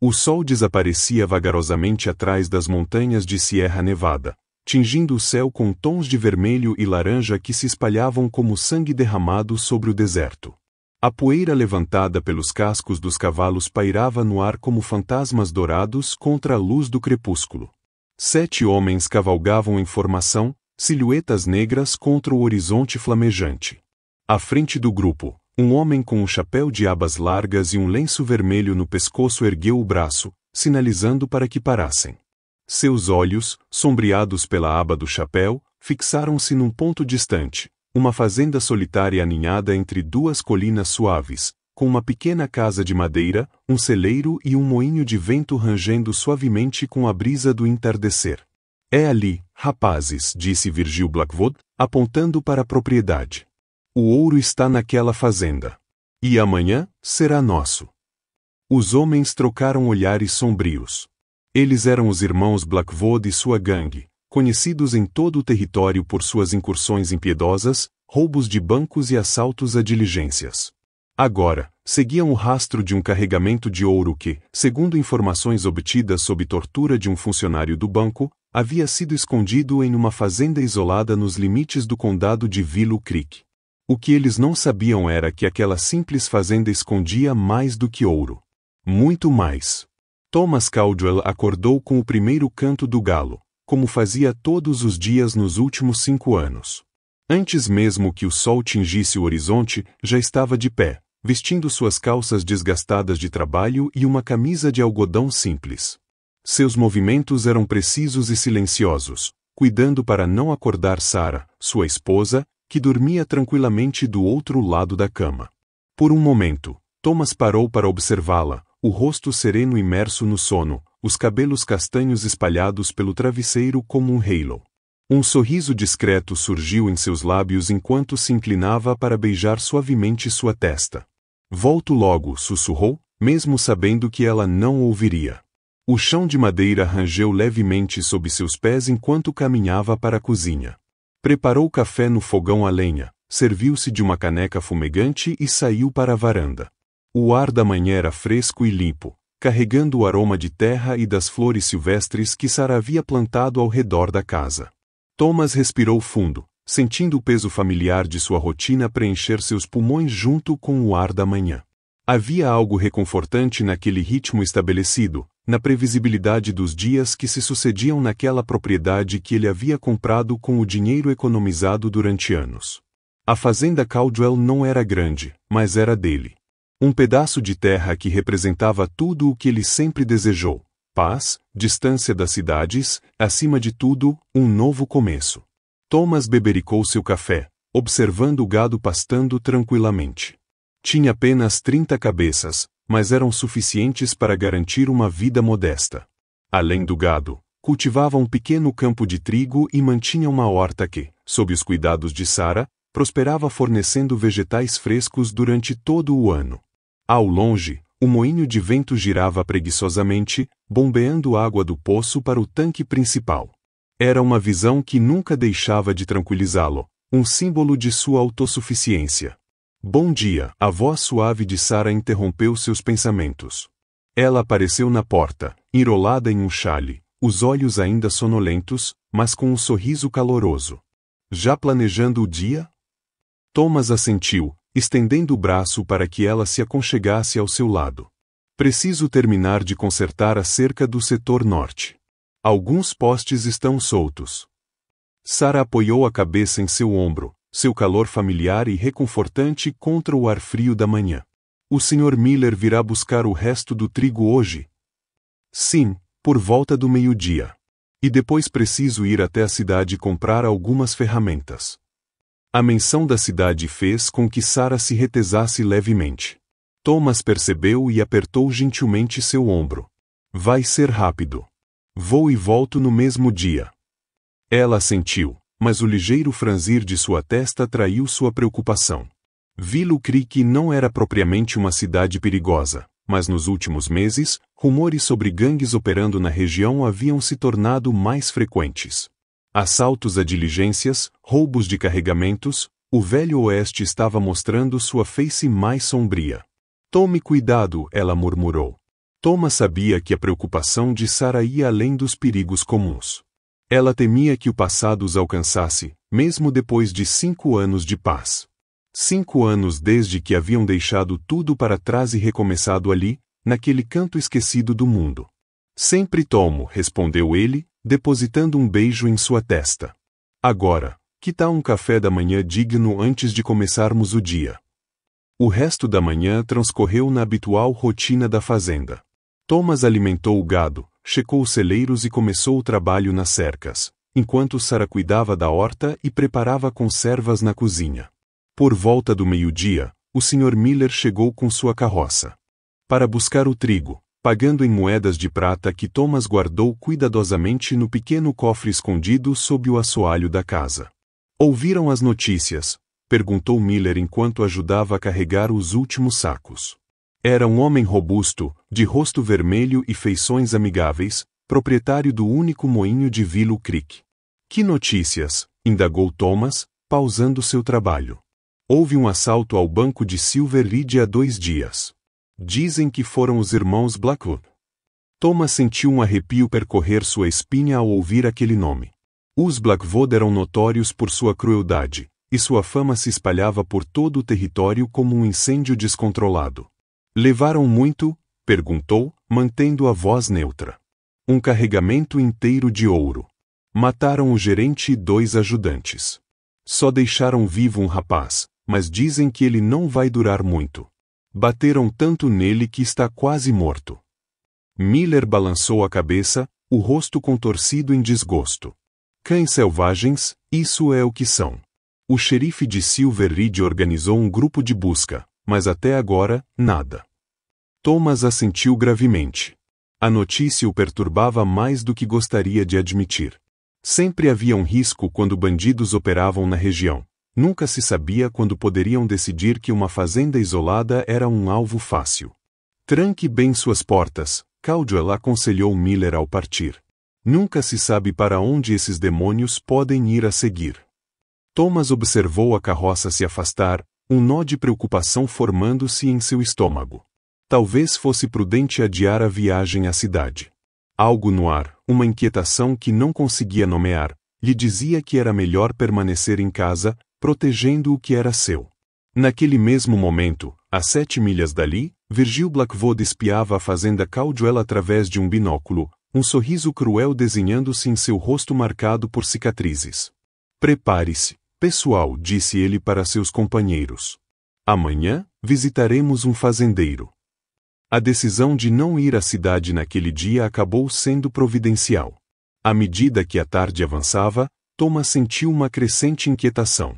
O sol desaparecia vagarosamente atrás das montanhas de Sierra Nevada, tingindo o céu com tons de vermelho e laranja que se espalhavam como sangue derramado sobre o deserto. A poeira levantada pelos cascos dos cavalos pairava no ar como fantasmas dourados contra a luz do crepúsculo. 7 homens cavalgavam em formação, silhuetas negras contra o horizonte flamejante. À frente do grupo, um homem com um chapéu de abas largas e um lenço vermelho no pescoço ergueu o braço, sinalizando para que parassem. Seus olhos, sombreados pela aba do chapéu, fixaram-se num ponto distante, uma fazenda solitária aninhada entre 2 colinas suaves, com uma pequena casa de madeira, um celeiro e um moinho de vento rangendo suavemente com a brisa do entardecer. É ali, rapazes, disse Virgil Blackwood, apontando para a propriedade. O ouro está naquela fazenda. E amanhã será nosso. Os homens trocaram olhares sombrios. Eles eram os irmãos Blackwood e sua gangue, conhecidos em todo o território por suas incursões impiedosas, roubos de bancos e assaltos a diligências. Agora, seguiam o rastro de um carregamento de ouro que, segundo informações obtidas sob tortura de um funcionário do banco, havia sido escondido em uma fazenda isolada nos limites do condado de Willow Creek. O que eles não sabiam era que aquela simples fazenda escondia mais do que ouro. Muito mais. Thomas Caldwell acordou com o primeiro canto do galo, como fazia todos os dias nos últimos 5 anos. Antes mesmo que o sol tingisse o horizonte, já estava de pé, vestindo suas calças desgastadas de trabalho e uma camisa de algodão simples. Seus movimentos eram precisos e silenciosos, cuidando para não acordar Sarah, sua esposa, que dormia tranquilamente do outro lado da cama. Por um momento, Thomas parou para observá-la, o rosto sereno imerso no sono, os cabelos castanhos espalhados pelo travesseiro como um halo. Um sorriso discreto surgiu em seus lábios enquanto se inclinava para beijar suavemente sua testa. Volto logo, sussurrou, mesmo sabendo que ela não ouviria. O chão de madeira rangeu levemente sob seus pés enquanto caminhava para a cozinha. Preparou café no fogão a lenha, serviu-se de uma caneca fumegante e saiu para a varanda. O ar da manhã era fresco e limpo, carregando o aroma de terra e das flores silvestres que Sarah havia plantado ao redor da casa. Thomas respirou fundo, sentindo o peso familiar de sua rotina preencher seus pulmões junto com o ar da manhã. Havia algo reconfortante naquele ritmo estabelecido, na previsibilidade dos dias que se sucediam naquela propriedade que ele havia comprado com o dinheiro economizado durante anos. A fazenda Caldwell não era grande, mas era dele. Um pedaço de terra que representava tudo o que ele sempre desejou: paz, distância das cidades, acima de tudo, um novo começo. Thomas bebericou seu café, observando o gado pastando tranquilamente. Tinha apenas 30 cabeças, mas eram suficientes para garantir uma vida modesta. Além do gado, cultivava um pequeno campo de trigo e mantinha uma horta que, sob os cuidados de Sarah, prosperava fornecendo vegetais frescos durante todo o ano. Ao longe, o moinho de vento girava preguiçosamente, bombeando água do poço para o tanque principal. Era uma visão que nunca deixava de tranquilizá-lo, um símbolo de sua autossuficiência. Bom dia, a voz suave de Sarah interrompeu seus pensamentos. Ela apareceu na porta, enrolada em um xale, os olhos ainda sonolentos, mas com um sorriso caloroso. Já planejando o dia? Thomas assentiu, estendendo o braço para que ela se aconchegasse ao seu lado. Preciso terminar de consertar a cerca do setor norte. Alguns postes estão soltos. Sarah apoiou a cabeça em seu ombro, seu calor familiar e reconfortante contra o ar frio da manhã. O Sr. Miller virá buscar o resto do trigo hoje? Sim, por volta do meio-dia. E depois preciso ir até a cidade comprar algumas ferramentas. A menção da cidade fez com que Sarah se retesasse levemente. Thomas percebeu e apertou gentilmente seu ombro. Vai ser rápido. Vou e volto no mesmo dia. Ela assentiu, mas o ligeiro franzir de sua testa traiu sua preocupação. Willow Creek não era propriamente uma cidade perigosa, mas nos últimos meses, rumores sobre gangues operando na região haviam se tornado mais frequentes. Assaltos a diligências, roubos de carregamentos, o velho oeste estava mostrando sua face mais sombria. Tome cuidado, ela murmurou. Thomas sabia que a preocupação de Sarah ia além dos perigos comuns. Ela temia que o passado os alcançasse, mesmo depois de 5 anos de paz. 5 anos desde que haviam deixado tudo para trás e recomeçado ali, naquele canto esquecido do mundo. Sempre tomo, respondeu ele, depositando um beijo em sua testa. Agora, que tal um café da manhã digno antes de começarmos o dia? O resto da manhã transcorreu na habitual rotina da fazenda. Thomas alimentou o gado, checou os celeiros e começou o trabalho nas cercas, enquanto Sarah cuidava da horta e preparava conservas na cozinha. Por volta do meio-dia, o Sr. Miller chegou com sua carroça para buscar o trigo, pagando em moedas de prata que Thomas guardou cuidadosamente no pequeno cofre escondido sob o assoalho da casa. Ouviram as notícias? Perguntou Miller enquanto ajudava a carregar os últimos sacos. Era um homem robusto, de rosto vermelho e feições amigáveis, proprietário do único moinho de Willow Creek. Que notícias? Indagou Thomas, pausando seu trabalho. Houve um assalto ao banco de Silver Ridge há 2 dias. Dizem que foram os irmãos Blackwood. Thomas sentiu um arrepio percorrer sua espinha ao ouvir aquele nome. Os Blackwood eram notórios por sua crueldade, e sua fama se espalhava por todo o território como um incêndio descontrolado. Levaram muito? Perguntou, mantendo a voz neutra. Um carregamento inteiro de ouro. Mataram o gerente e 2 ajudantes. Só deixaram vivo um rapaz, mas dizem que ele não vai durar muito. Bateram tanto nele que está quase morto. Miller balançou a cabeça, o rosto contorcido em desgosto. Cães selvagens, isso é o que são. O xerife de Silver Ridge organizou um grupo de busca, mas até agora, nada. Thomas assentiu gravemente. A notícia o perturbava mais do que gostaria de admitir. Sempre havia um risco quando bandidos operavam na região. Nunca se sabia quando poderiam decidir que uma fazenda isolada era um alvo fácil. Tranque bem suas portas, Caldwell aconselhou Miller ao partir. Nunca se sabe para onde esses demônios podem ir a seguir. Thomas observou a carroça se afastar, um nó de preocupação formando-se em seu estômago. Talvez fosse prudente adiar a viagem à cidade. Algo no ar, uma inquietação que não conseguia nomear, lhe dizia que era melhor permanecer em casa, protegendo o que era seu. Naquele mesmo momento, a 7 milhas dali, Virgil Blackwood espiava a fazenda Caldwell através de um binóculo, um sorriso cruel desenhando-se em seu rosto marcado por cicatrizes. Prepare-se, pessoal, disse ele para seus companheiros. Amanhã, visitaremos um fazendeiro. A decisão de não ir à cidade naquele dia acabou sendo providencial. À medida que a tarde avançava, Thomas sentiu uma crescente inquietação.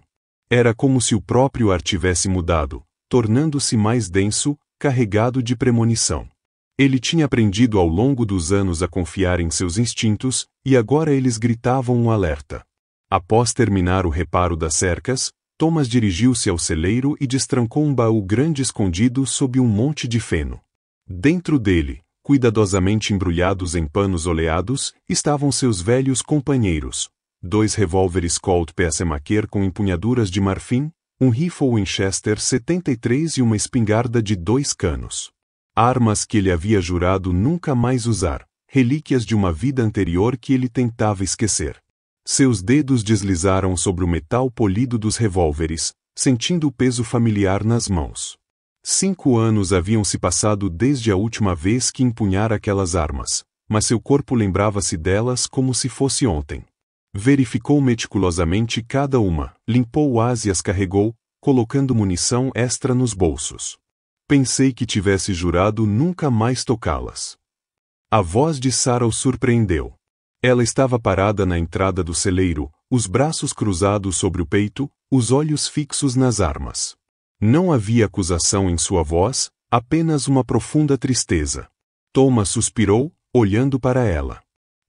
Era como se o próprio ar tivesse mudado, tornando-se mais denso, carregado de premonição. Ele tinha aprendido ao longo dos anos a confiar em seus instintos, e agora eles gritavam um alerta. Após terminar o reparo das cercas, Thomas dirigiu-se ao celeiro e destrancou um baú grande escondido sob um monte de feno. Dentro dele, cuidadosamente embrulhados em panos oleados, estavam seus velhos companheiros. 2 revólveres Colt Passamaquer com empunhaduras de marfim, um rifle Winchester 73 e uma espingarda de 2 canos. Armas que ele havia jurado nunca mais usar, relíquias de uma vida anterior que ele tentava esquecer. Seus dedos deslizaram sobre o metal polido dos revólveres, sentindo o peso familiar nas mãos. 5 anos haviam se passado desde a última vez que empunhara aquelas armas, mas seu corpo lembrava-se delas como se fosse ontem. Verificou meticulosamente cada uma, limpou-as e as carregou, colocando munição extra nos bolsos. Pensei que tivesse jurado nunca mais tocá-las. A voz de Sarah o surpreendeu. Ela estava parada na entrada do celeiro, os braços cruzados sobre o peito, os olhos fixos nas armas. Não havia acusação em sua voz, apenas uma profunda tristeza. Thomas suspirou, olhando para ela.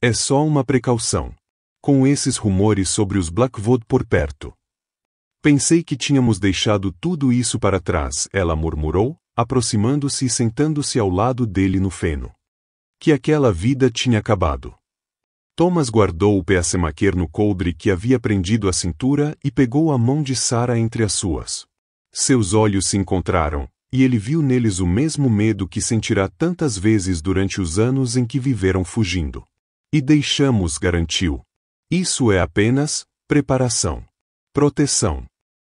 É só uma precaução. Com esses rumores sobre os Blackwood por perto. Pensei que tínhamos deixado tudo isso para trás, ela murmurou, aproximando-se e sentando-se ao lado dele no feno. Que aquela vida tinha acabado. Thomas guardou o Passamaquer no coldre que havia prendido à cintura e pegou a mão de Sarah entre as suas. Seus olhos se encontraram, E ele viu neles o mesmo medo que sentirá tantas vezes durante os anos em que viveram fugindo. E deixamos, garantiu. Isso é apenas preparação. Proteção.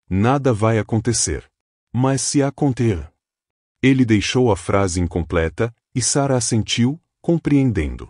Nada vai acontecer. Mas se acontecer. Ele deixou a frase incompleta, e Sara assentiu, compreendendo.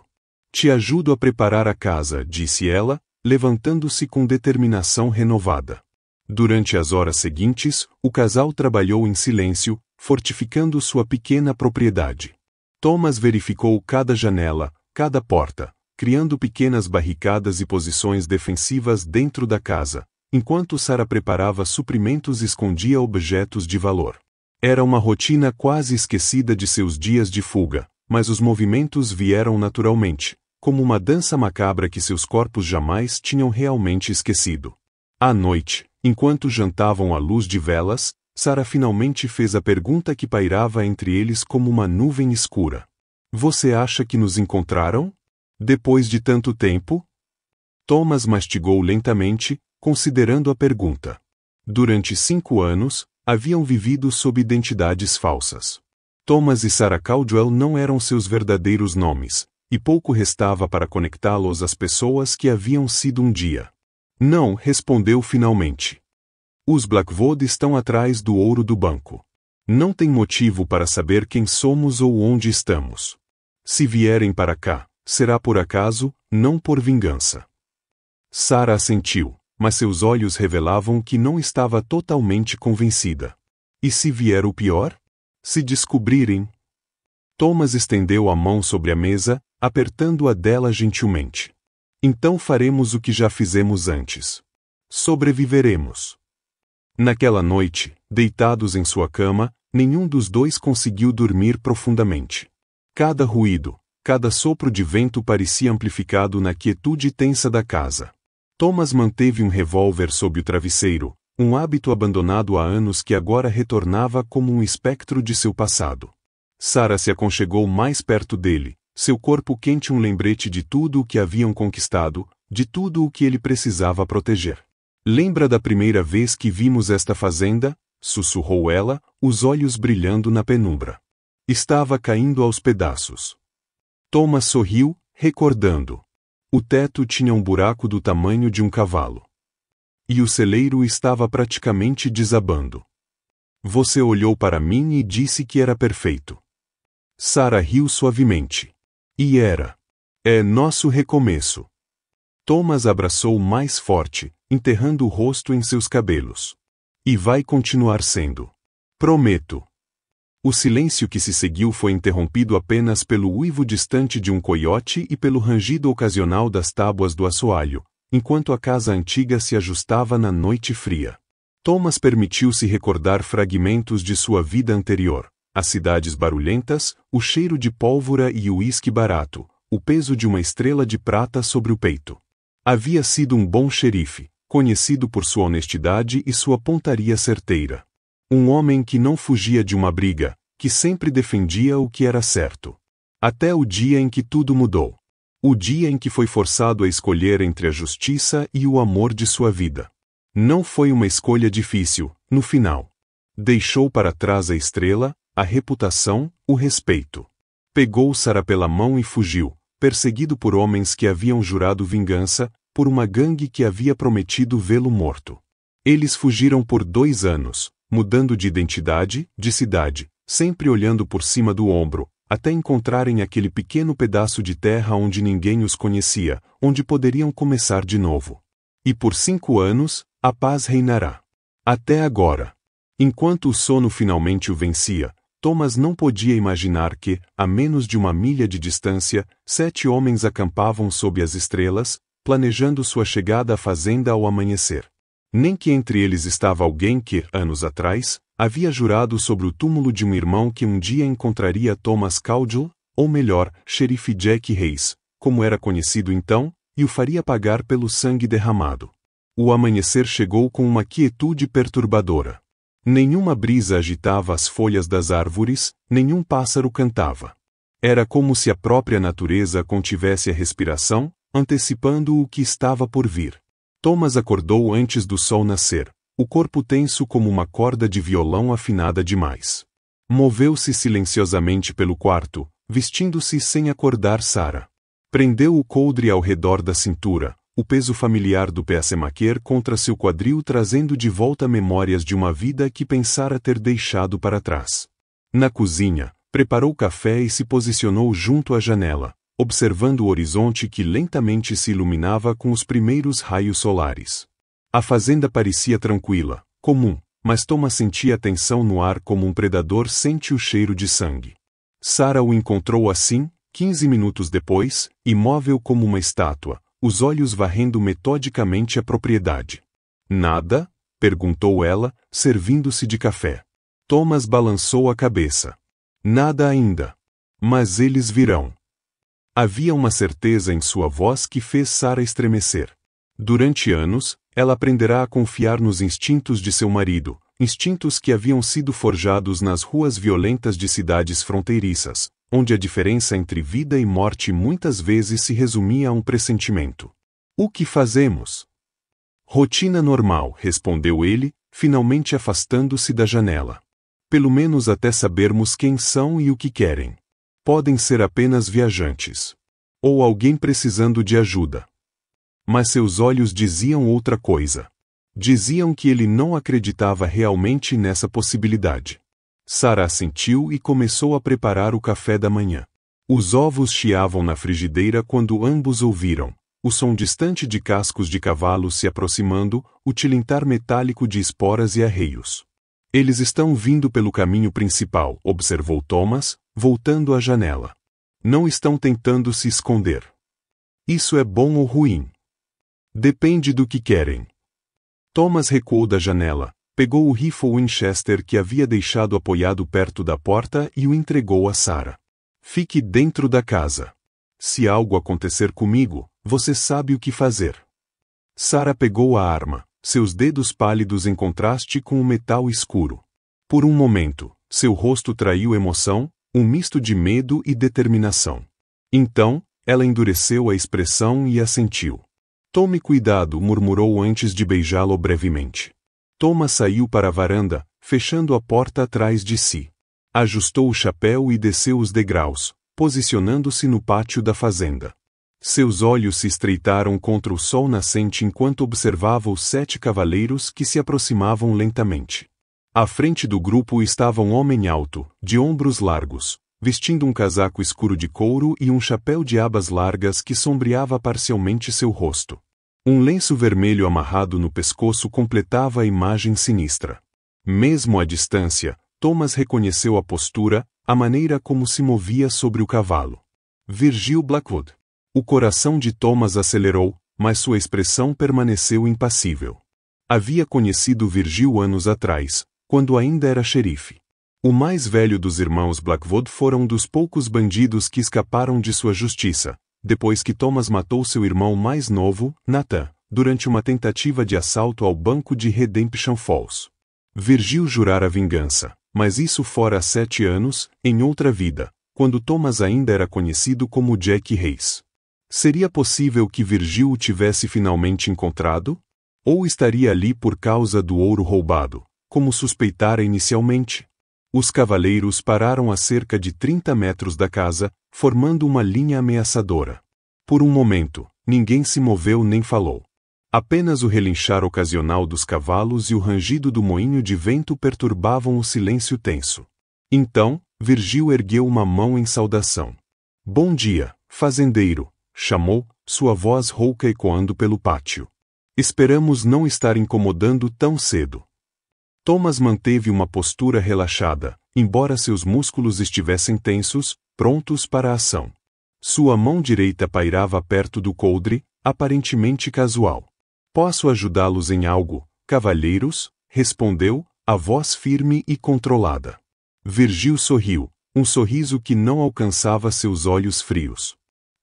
Te ajudo a preparar a casa, disse ela, levantando-se com determinação renovada. Durante as horas seguintes, o casal trabalhou em silêncio, fortificando sua pequena propriedade. Thomas verificou cada janela, cada porta, criando pequenas barricadas e posições defensivas dentro da casa, enquanto Sara preparava suprimentos e escondia objetos de valor. Era uma rotina quase esquecida de seus dias de fuga, mas os movimentos vieram naturalmente, como uma dança macabra que seus corpos jamais tinham realmente esquecido. À noite, enquanto jantavam à luz de velas, Sara finalmente fez a pergunta que pairava entre eles como uma nuvem escura. Você acha que nos encontraram? Depois de tanto tempo? Thomas mastigou lentamente, considerando a pergunta. Durante 5 anos, haviam vivido sob identidades falsas. Thomas e Sarah Caldwell não eram seus verdadeiros nomes, e pouco restava para conectá-los às pessoas que haviam sido um dia. Não, respondeu finalmente. Os Blackwood estão atrás do ouro do banco. Não tem motivo para saber quem somos ou onde estamos. Se vierem para cá, será por acaso, não por vingança. Sara assentiu, mas seus olhos revelavam que não estava totalmente convencida. E se vier o pior? Se descobrirem? Thomas estendeu a mão sobre a mesa, apertando-a dela gentilmente. Então faremos o que já fizemos antes. Sobreviveremos. Naquela noite, deitados em sua cama, nenhum dos dois conseguiu dormir profundamente. Cada ruído, cada sopro de vento parecia amplificado na quietude tensa da casa. Thomas manteve um revólver sob o travesseiro, um hábito abandonado há anos que agora retornava como um espectro de seu passado. Sara se aconchegou mais perto dele, seu corpo quente um lembrete de tudo o que haviam conquistado, de tudo o que ele precisava proteger. Lembra da primeira vez que vimos esta fazenda? Sussurrou ela, os olhos brilhando na penumbra. Estava caindo aos pedaços. Thomas sorriu, recordando. O teto tinha um buraco do tamanho de um cavalo. E o celeiro estava praticamente desabando. Você olhou para mim e disse que era perfeito. Sara riu suavemente. E era. É nosso recomeço. Thomas abraçou mais forte, enterrando o rosto em seus cabelos. E vai continuar sendo. Prometo. O silêncio que se seguiu foi interrompido apenas pelo uivo distante de um coiote e pelo rangido ocasional das tábuas do assoalho, enquanto a casa antiga se ajustava na noite fria. Thomas permitiu-se recordar fragmentos de sua vida anterior, as cidades barulhentas, o cheiro de pólvora e o uísque barato, o peso de uma estrela de prata sobre o peito. Havia sido um bom xerife, conhecido por sua honestidade e sua pontaria certeira. Um homem que não fugia de uma briga, que sempre defendia o que era certo. Até o dia em que tudo mudou. O dia em que foi forçado a escolher entre a justiça e o amor de sua vida. Não foi uma escolha difícil, no final. Deixou para trás a estrela, a reputação, o respeito. Pegou Sara pela mão e fugiu, perseguido por homens que haviam jurado vingança, por uma gangue que havia prometido vê-lo morto. Eles fugiram por 2 anos, mudando de identidade, de cidade, sempre olhando por cima do ombro, até encontrarem aquele pequeno pedaço de terra onde ninguém os conhecia, onde poderiam começar de novo. E por 5 anos, a paz reinará. Até agora. Enquanto o sono finalmente o vencia, Thomas não podia imaginar que, a menos de 1 milha de distância, 7 homens acampavam sob as estrelas, planejando sua chegada à fazenda ao amanhecer. Nem que entre eles estava alguém que, anos atrás, havia jurado sobre o túmulo de um irmão que um dia encontraria Thomas Caldwell, ou melhor, xerife Jack Reis, como era conhecido então, e o faria pagar pelo sangue derramado. O amanhecer chegou com uma quietude perturbadora. Nenhuma brisa agitava as folhas das árvores, nenhum pássaro cantava. Era como se a própria natureza contivesse a respiração, antecipando o que estava por vir. Thomas acordou antes do sol nascer, o corpo tenso como uma corda de violão afinada demais. Moveu-se silenciosamente pelo quarto, vestindo-se sem acordar Sarah. Prendeu o coldre ao redor da cintura, o peso familiar do pacemaker contra seu quadril trazendo de volta memórias de uma vida que pensara ter deixado para trás. Na cozinha, preparou café e se posicionou junto à janela, observando o horizonte que lentamente se iluminava com os primeiros raios solares. A fazenda parecia tranquila, comum, mas Thomas sentia a tensão no ar como um predador sente o cheiro de sangue. Sarah o encontrou assim, 15 minutos depois, imóvel como uma estátua, os olhos varrendo metodicamente a propriedade. Nada? Perguntou ela, servindo-se de café. Thomas balançou a cabeça. Nada ainda. Mas eles virão. Havia uma certeza em sua voz que fez Sarah estremecer. Durante anos, ela aprenderá a confiar nos instintos de seu marido, instintos que haviam sido forjados nas ruas violentas de cidades fronteiriças, onde a diferença entre vida e morte muitas vezes se resumia a um pressentimento. O que fazemos? Rotina normal, respondeu ele, finalmente afastando-se da janela. Pelo menos até sabermos quem são e o que querem. Podem ser apenas viajantes. Ou alguém precisando de ajuda. Mas seus olhos diziam outra coisa. Diziam que ele não acreditava realmente nessa possibilidade. Sarah assentiu e começou a preparar o café da manhã. Os ovos chiavam na frigideira quando ambos ouviram o som distante de cascos de cavalo se aproximando, o tilintar metálico de esporas e arreios. Eles estão vindo pelo caminho principal, observou Thomas, voltando à janela. Não estão tentando se esconder. Isso é bom ou ruim? Depende do que querem. Thomas recuou da janela, pegou o rifle Winchester que havia deixado apoiado perto da porta e o entregou a Sarah. Fique dentro da casa. Se algo acontecer comigo, você sabe o que fazer. Sarah pegou a arma, seus dedos pálidos em contraste com o metal escuro. Por um momento, seu rosto traiu emoção, um misto de medo e determinação. Então, ela endureceu a expressão e assentiu. Tome cuidado, murmurou antes de beijá-lo brevemente. Thomas saiu para a varanda, fechando a porta atrás de si. Ajustou o chapéu e desceu os degraus, posicionando-se no pátio da fazenda. Seus olhos se estreitaram contra o sol nascente enquanto observava os 7 cavaleiros que se aproximavam lentamente. À frente do grupo estava um homem alto, de ombros largos, vestindo um casaco escuro de couro e um chapéu de abas largas que sombreava parcialmente seu rosto. Um lenço vermelho amarrado no pescoço completava a imagem sinistra. Mesmo à distância, Thomas reconheceu a postura, a maneira como se movia sobre o cavalo. Virgil Blackwood. O coração de Thomas acelerou, mas sua expressão permaneceu impassível. Havia conhecido Virgil anos atrás, quando ainda era xerife. O mais velho dos irmãos Blackwood fora um dos poucos bandidos que escaparam de sua justiça, depois que Thomas matou seu irmão mais novo, Nathan, durante uma tentativa de assalto ao banco de Redemption Falls. Virgil jurara vingança, mas isso fora há 7 anos, em outra vida, quando Thomas ainda era conhecido como Jack Reis. Seria possível que Virgil o tivesse finalmente encontrado? Ou estaria ali por causa do ouro roubado, como suspeitara inicialmente? Os cavaleiros pararam a cerca de 30 metros da casa, formando uma linha ameaçadora. Por um momento, ninguém se moveu nem falou. Apenas o relinchar ocasional dos cavalos e o rangido do moinho de vento perturbavam o silêncio tenso. Então, Virgil ergueu uma mão em saudação. Bom dia, fazendeiro, chamou, sua voz rouca ecoando pelo pátio. Esperamos não estar incomodando tão cedo. Thomas manteve uma postura relaxada, embora seus músculos estivessem tensos, prontos para a ação. Sua mão direita pairava perto do coldre, aparentemente casual. Posso ajudá-los em algo, cavalheiros? Respondeu, a voz firme e controlada. Virgil sorriu, um sorriso que não alcançava seus olhos frios.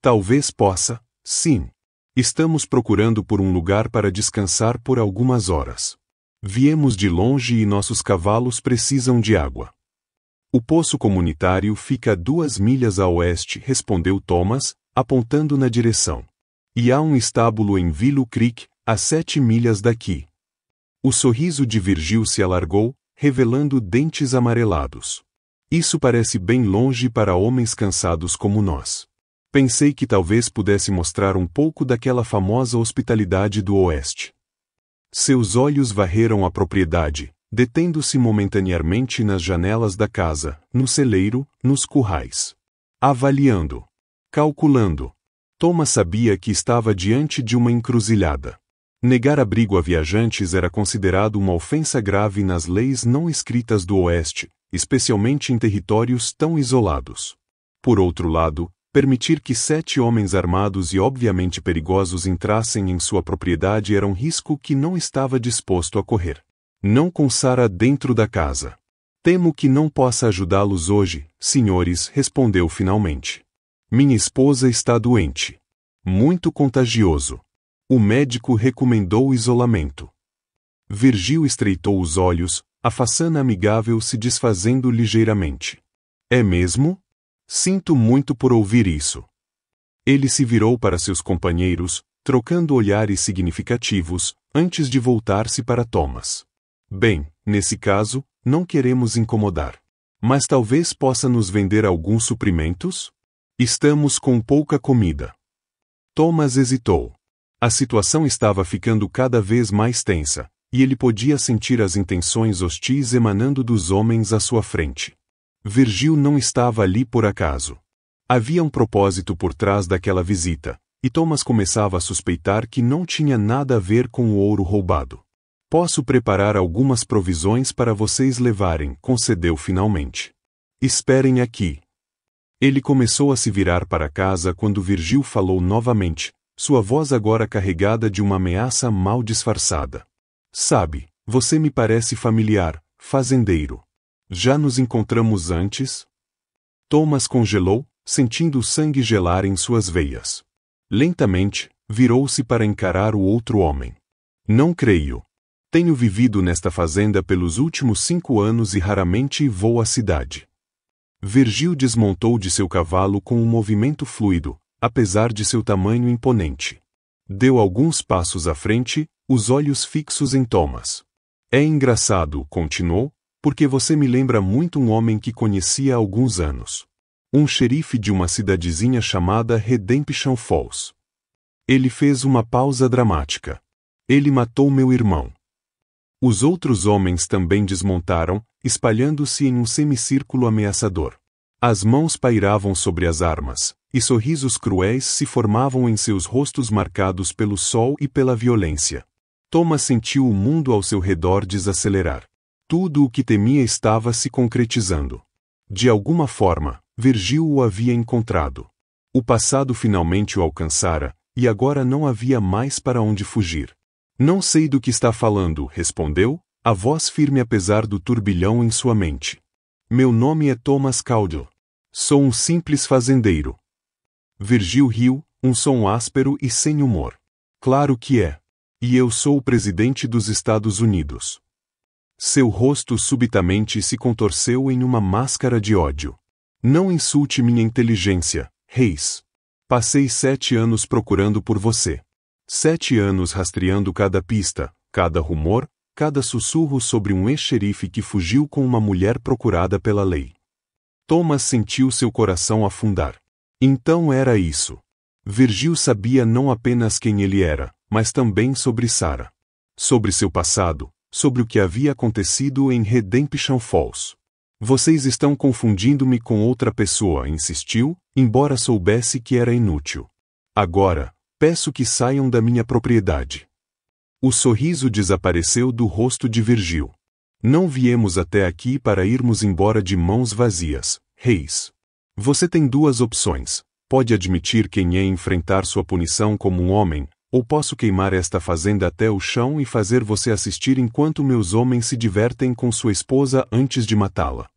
Talvez possa, sim. Estamos procurando por um lugar para descansar por algumas horas. Viemos de longe e nossos cavalos precisam de água. O poço comunitário fica a 2 milhas a oeste, respondeu Thomas, apontando na direção. E há um estábulo em Willow Creek, a 7 milhas daqui. O sorriso de Virgil se alargou, revelando dentes amarelados. Isso parece bem longe para homens cansados como nós. Pensei que talvez pudesse mostrar um pouco daquela famosa hospitalidade do Oeste. Seus olhos varreram a propriedade, detendo-se momentaneamente nas janelas da casa, no celeiro, nos currais. Avaliando. Calculando. Thomas sabia que estava diante de uma encruzilhada. Negar abrigo a viajantes era considerado uma ofensa grave nas leis não escritas do Oeste, especialmente em territórios tão isolados. Por outro lado, permitir que 7 homens armados e obviamente perigosos entrassem em sua propriedade era um risco que não estava disposto a correr. Não com Sarah dentro da casa. Temo que não possa ajudá-los hoje, senhores, respondeu finalmente. Minha esposa está doente. Muito contagioso. O médico recomendou isolamento. Virgil estreitou os olhos, a façana amigável se desfazendo ligeiramente. É mesmo? Sinto muito por ouvir isso. Ele se virou para seus companheiros, trocando olhares significativos, antes de voltar-se para Thomas. Bem, nesse caso, não queremos incomodar. Mas talvez possa nos vender alguns suprimentos? Estamos com pouca comida. Thomas hesitou. A situação estava ficando cada vez mais tensa, e ele podia sentir as intenções hostis emanando dos homens à sua frente. Virgil não estava ali por acaso. Havia um propósito por trás daquela visita, e Thomas começava a suspeitar que não tinha nada a ver com o ouro roubado. Posso preparar algumas provisões para vocês levarem, concedeu finalmente. Esperem aqui. Ele começou a se virar para casa quando Virgil falou novamente, sua voz agora carregada de uma ameaça mal disfarçada. Sabe, você me parece familiar, fazendeiro. Já nos encontramos antes? Thomas congelou, sentindo o sangue gelar em suas veias. Lentamente, virou-se para encarar o outro homem. Não creio. Tenho vivido nesta fazenda pelos últimos 5 anos e raramente vou à cidade. Virgil desmontou de seu cavalo com um movimento fluido, apesar de seu tamanho imponente. Deu alguns passos à frente, os olhos fixos em Thomas. É engraçado, continuou, porque você me lembra muito um homem que conheci há alguns anos. Um xerife de uma cidadezinha chamada Redemption Falls. Ele fez uma pausa dramática. Ele matou meu irmão. Os outros homens também desmontaram, espalhando-se em um semicírculo ameaçador. As mãos pairavam sobre as armas, e sorrisos cruéis se formavam em seus rostos marcados pelo sol e pela violência. Thomas sentiu o mundo ao seu redor desacelerar. Tudo o que temia estava se concretizando. De alguma forma, Virgil o havia encontrado. O passado finalmente o alcançara, e agora não havia mais para onde fugir. Não sei do que está falando, respondeu, a voz firme apesar do turbilhão em sua mente. Meu nome é Thomas Caudill. Sou um simples fazendeiro. Virgil riu, um som áspero e sem humor. Claro que é. E eu sou o presidente dos Estados Unidos. Seu rosto subitamente se contorceu em uma máscara de ódio. Não insulte minha inteligência, Reis. Passei 7 anos procurando por você. 7 anos rastreando cada pista, cada rumor, cada sussurro sobre um ex-xerife que fugiu com uma mulher procurada pela lei. Thomas sentiu seu coração afundar. Então era isso. Virgil sabia não apenas quem ele era, mas também sobre Sarah. Sobre seu passado, sobre o que havia acontecido em Redemption Falls. Vocês estão confundindo-me com outra pessoa, insistiu, embora soubesse que era inútil. Agora, peço que saiam da minha propriedade. O sorriso desapareceu do rosto de Virgil. Não viemos até aqui para irmos embora de mãos vazias, Reis. Você tem 2 opções. Pode admitir quem é e enfrentar sua punição como um homem, ou posso queimar esta fazenda até o chão e fazer você assistir enquanto meus homens se divertem com sua esposa antes de matá-la.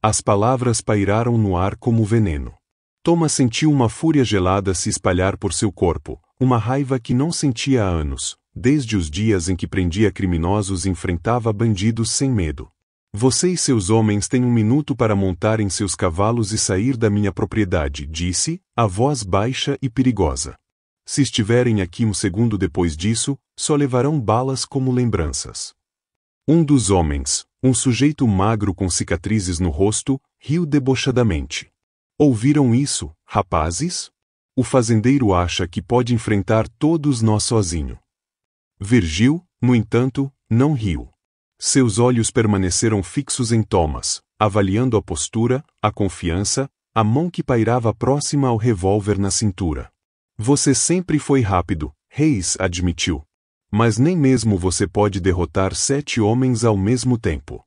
As palavras pairaram no ar como veneno. Thomas sentiu uma fúria gelada se espalhar por seu corpo, uma raiva que não sentia há anos, desde os dias em que prendia criminosos e enfrentava bandidos sem medo. Você e seus homens têm 1 minuto para montar em seus cavalos e sair da minha propriedade, disse, a voz baixa e perigosa. Se estiverem aqui 1 segundo depois disso, só levarão balas como lembranças. Um dos homens, Um sujeito magro com cicatrizes no rosto riu debochadamente. Ouviram isso, rapazes? O fazendeiro acha que pode enfrentar todos nós sozinho. Virgil, no entanto, não riu. Seus olhos permaneceram fixos em Thomas, avaliando a postura, a confiança, a mão que pairava próxima ao revólver na cintura. Você sempre foi rápido, Hayes admitiu. Mas nem mesmo você pode derrotar 7 homens ao mesmo tempo.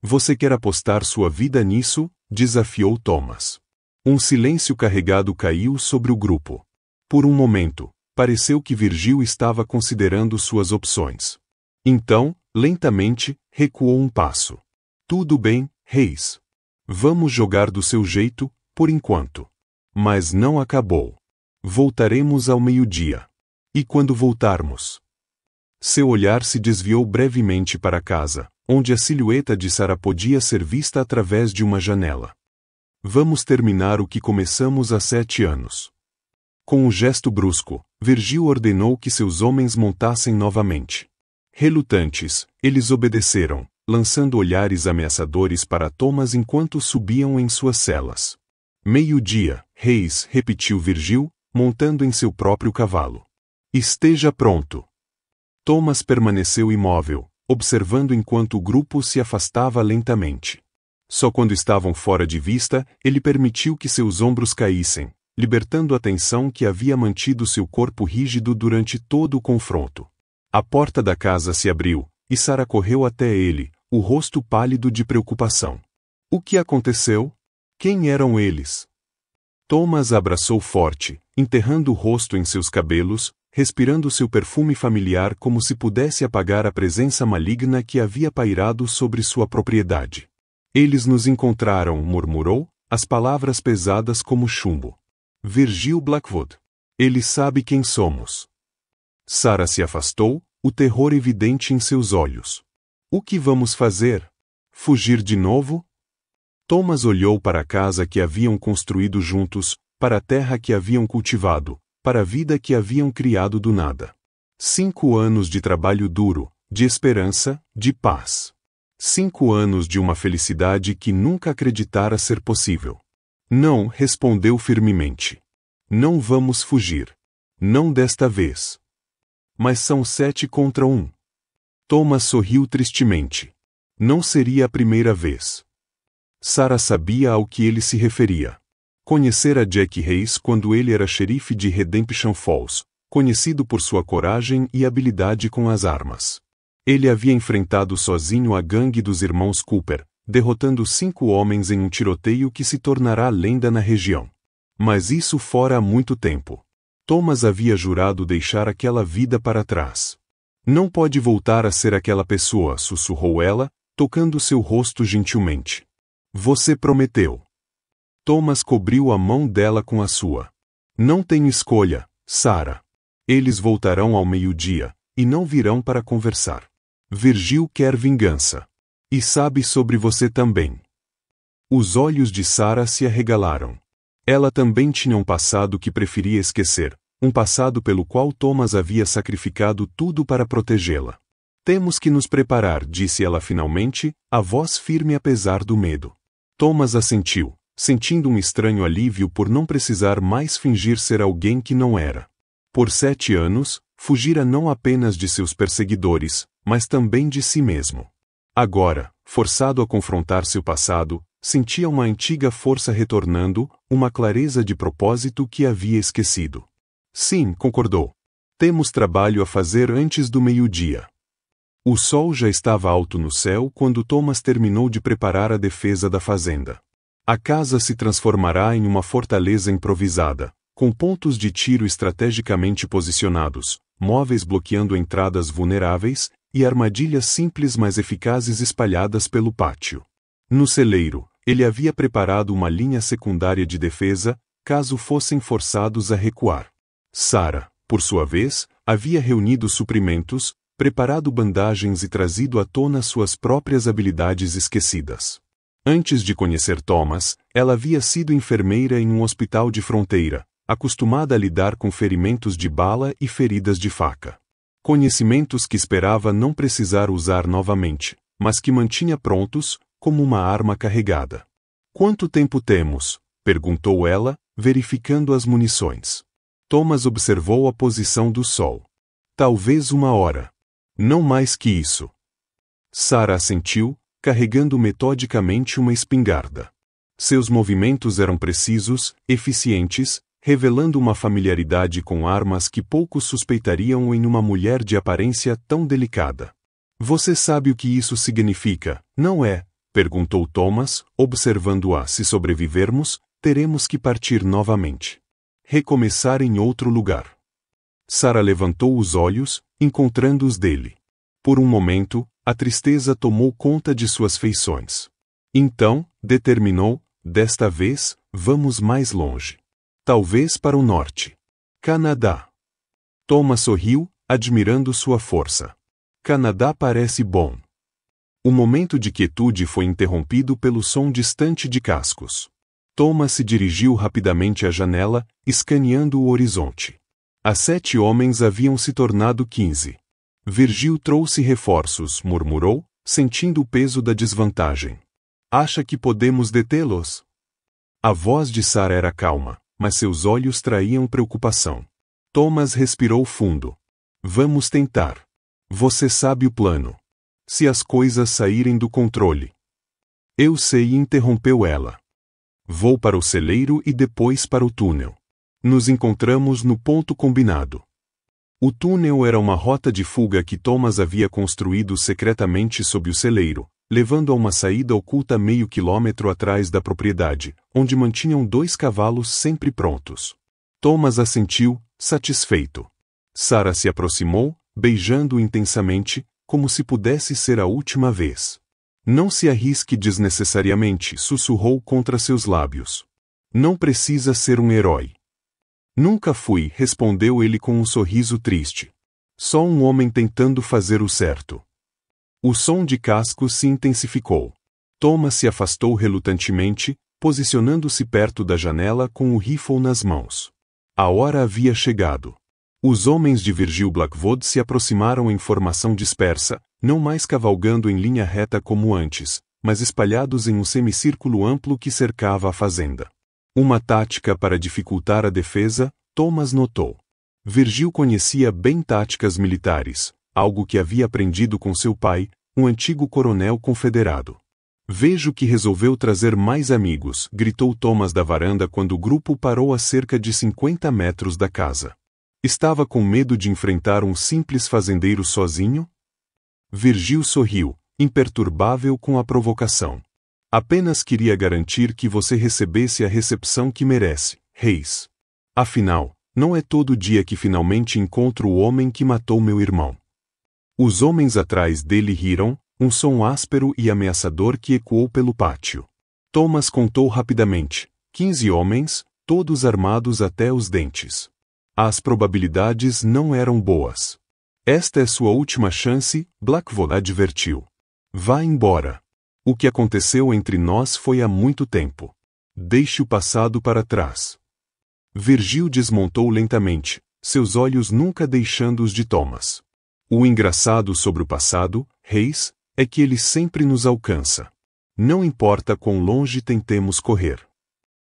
Você quer apostar sua vida nisso? Desafiou Thomas. Um silêncio carregado caiu sobre o grupo. Por um momento, pareceu que Virgil estava considerando suas opções. Então, lentamente, recuou um passo. Tudo bem, Hayes. Vamos jogar do seu jeito, por enquanto. Mas não acabou. Voltaremos ao meio-dia. E quando voltarmos? Seu olhar se desviou brevemente para casa, onde a silhueta de Sarah podia ser vista através de uma janela. Vamos terminar o que começamos há 7 anos. Com um gesto brusco, Virgil ordenou que seus homens montassem novamente. Relutantes, eles obedeceram, lançando olhares ameaçadores para Thomas enquanto subiam em suas celas. Meio-dia, Hayes, repetiu Virgil, montando em seu próprio cavalo. Esteja pronto. Thomas permaneceu imóvel, observando enquanto o grupo se afastava lentamente. Só quando estavam fora de vista, ele permitiu que seus ombros caíssem, libertando a tensão que havia mantido seu corpo rígido durante todo o confronto. A porta da casa se abriu, e Sarah correu até ele, o rosto pálido de preocupação. O que aconteceu? Quem eram eles? Thomas a abraçou forte, enterrando o rosto em seus cabelos, respirando seu perfume familiar como se pudesse apagar a presença maligna que havia pairado sobre sua propriedade. Eles nos encontraram, murmurou, as palavras pesadas como chumbo. Virgil Blackwood. Ele sabe quem somos. Sarah se afastou, o terror evidente em seus olhos. O que vamos fazer? Fugir de novo? Thomas olhou para a casa que haviam construído juntos, para a terra que haviam cultivado, para a vida que haviam criado do nada. 5 anos de trabalho duro, de esperança, de paz. 5 anos de uma felicidade que nunca acreditara ser possível. Não, respondeu firmemente. Não vamos fugir. Não desta vez. Mas são 7 contra 1. Thomas sorriu tristemente. Não seria a primeira vez. Sarah sabia ao que ele se referia. Conhecera Jack Hayes quando ele era xerife de Redemption Falls, conhecido por sua coragem e habilidade com as armas. Ele havia enfrentado sozinho a gangue dos irmãos Cooper, derrotando 5 homens em um tiroteio que se tornará lenda na região. Mas isso fora há muito tempo. Thomas havia jurado deixar aquela vida para trás. Não pode voltar a ser aquela pessoa, sussurrou ela, tocando seu rosto gentilmente. Você prometeu. Thomas cobriu a mão dela com a sua. Não tenho escolha, Sarah. Eles voltarão ao meio-dia, e não virão para conversar. Virgil quer vingança. E sabe sobre você também. Os olhos de Sarah se arregalaram. Ela também tinha um passado que preferia esquecer, um passado pelo qual Thomas havia sacrificado tudo para protegê-la. Temos que nos preparar, disse ela finalmente, a voz firme apesar do medo. Thomas assentiu, sentindo um estranho alívio por não precisar mais fingir ser alguém que não era. Por 7 anos, fugira não apenas de seus perseguidores, mas também de si mesmo. Agora, forçado a confrontar seu passado, sentia uma antiga força retornando, uma clareza de propósito que havia esquecido. Sim, concordou. Temos trabalho a fazer antes do meio-dia. O sol já estava alto no céu quando Thomas terminou de preparar a defesa da fazenda. A casa se transformará em uma fortaleza improvisada, com pontos de tiro estrategicamente posicionados, móveis bloqueando entradas vulneráveis, e armadilhas simples mas eficazes espalhadas pelo pátio. No celeiro, ele havia preparado uma linha secundária de defesa, caso fossem forçados a recuar. Sarah, por sua vez, havia reunido suprimentos, preparado bandagens e trazido à tona suas próprias habilidades esquecidas. Antes de conhecer Thomas, ela havia sido enfermeira em um hospital de fronteira, acostumada a lidar com ferimentos de bala e feridas de faca. Conhecimentos que esperava não precisar usar novamente, mas que mantinha prontos, como uma arma carregada. Quanto tempo temos? Perguntou ela, verificando as munições. Thomas observou a posição do sol. Talvez 1 hora. Não mais que isso. Sarah assentiu, carregando metodicamente uma espingarda. Seus movimentos eram precisos, eficientes, revelando uma familiaridade com armas que poucos suspeitariam em uma mulher de aparência tão delicada. Você sabe o que isso significa, não é? Perguntou Thomas, observando-a. Se sobrevivermos, teremos que partir novamente. Recomeçar em outro lugar. Sarah levantou os olhos, encontrando os dele. Por um momento, a tristeza tomou conta de suas feições. Então, determinou, desta vez, vamos mais longe. Talvez para o norte. Canadá. Thomas sorriu, admirando sua força. Canadá parece bom. O momento de quietude foi interrompido pelo som distante de cascos. Thomas se dirigiu rapidamente à janela, escaneando o horizonte. As 7 homens haviam se tornado 15. Virgil trouxe reforços, murmurou, sentindo o peso da desvantagem. Acha que podemos detê-los? A voz de Sarah era calma, mas seus olhos traíam preocupação. Thomas respirou fundo. Vamos tentar. Você sabe o plano. Se as coisas saírem do controle. Eu sei, interrompeu ela. Vou para o celeiro e depois para o túnel. Nos encontramos no ponto combinado. O túnel era uma rota de fuga que Thomas havia construído secretamente sob o celeiro, levando a uma saída oculta meio quilômetro atrás da propriedade, onde mantinham 2 cavalos sempre prontos. Thomas assentiu, satisfeito. Sarah se aproximou, beijando-o intensamente, como se pudesse ser a última vez. Não se arrisque desnecessariamente, sussurrou contra seus lábios. Não precisa ser um herói. Nunca fui, respondeu ele com um sorriso triste. Só um homem tentando fazer o certo. O som de cascos se intensificou. Thomas se afastou relutantemente, posicionando-se perto da janela com o rifle nas mãos. A hora havia chegado. Os homens de Virgil Blackwood se aproximaram em formação dispersa, não mais cavalgando em linha reta como antes, mas espalhados em um semicírculo amplo que cercava a fazenda. Uma tática para dificultar a defesa, Thomas notou. Virgil conhecia bem táticas militares, algo que havia aprendido com seu pai, um antigo coronel confederado. Vejo que resolveu trazer mais amigos, gritou Thomas da varanda quando o grupo parou a cerca de 50 metros da casa. Estava com medo de enfrentar um simples fazendeiro sozinho? Virgil sorriu, imperturbável com a provocação. Apenas queria garantir que você recebesse a recepção que merece, Reis. Afinal, não é todo dia que finalmente encontro o homem que matou meu irmão. Os homens atrás dele riram, um som áspero e ameaçador que ecoou pelo pátio. Thomas contou rapidamente. 15 homens, todos armados até os dentes. As probabilidades não eram boas. Esta é sua última chance, Blackwood advertiu. Vá embora. O que aconteceu entre nós foi há muito tempo. Deixe o passado para trás. Virgil desmontou lentamente, seus olhos nunca deixando os de Thomas. O engraçado sobre o passado, Reis, é que ele sempre nos alcança. Não importa quão longe tentemos correr.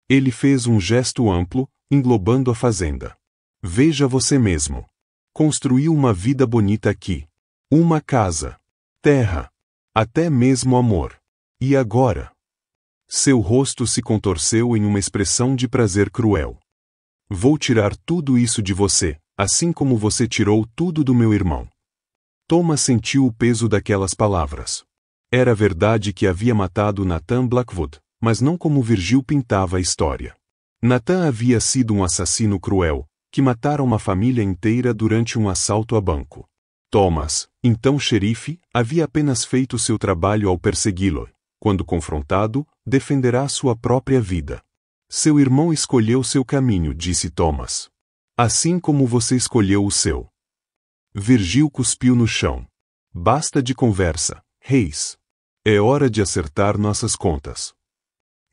Ele fez um gesto amplo, englobando a fazenda. Veja você mesmo. Construiu uma vida bonita aqui. Uma casa. Terra. Até mesmo amor. E agora? Seu rosto se contorceu em uma expressão de prazer cruel. Vou tirar tudo isso de você, assim como você tirou tudo do meu irmão. Thomas sentiu o peso daquelas palavras. Era verdade que havia matado Nathan Blackwood, mas não como Virgil pintava a história. Nathan havia sido um assassino cruel, que matara uma família inteira durante um assalto a banco. Thomas, então xerife, havia apenas feito seu trabalho ao persegui-lo. Quando confrontado, defenderá sua própria vida. Seu irmão escolheu seu caminho, disse Thomas. Assim como você escolheu o seu. Virgil cuspiu no chão. Basta de conversa, Reis. É hora de acertar nossas contas.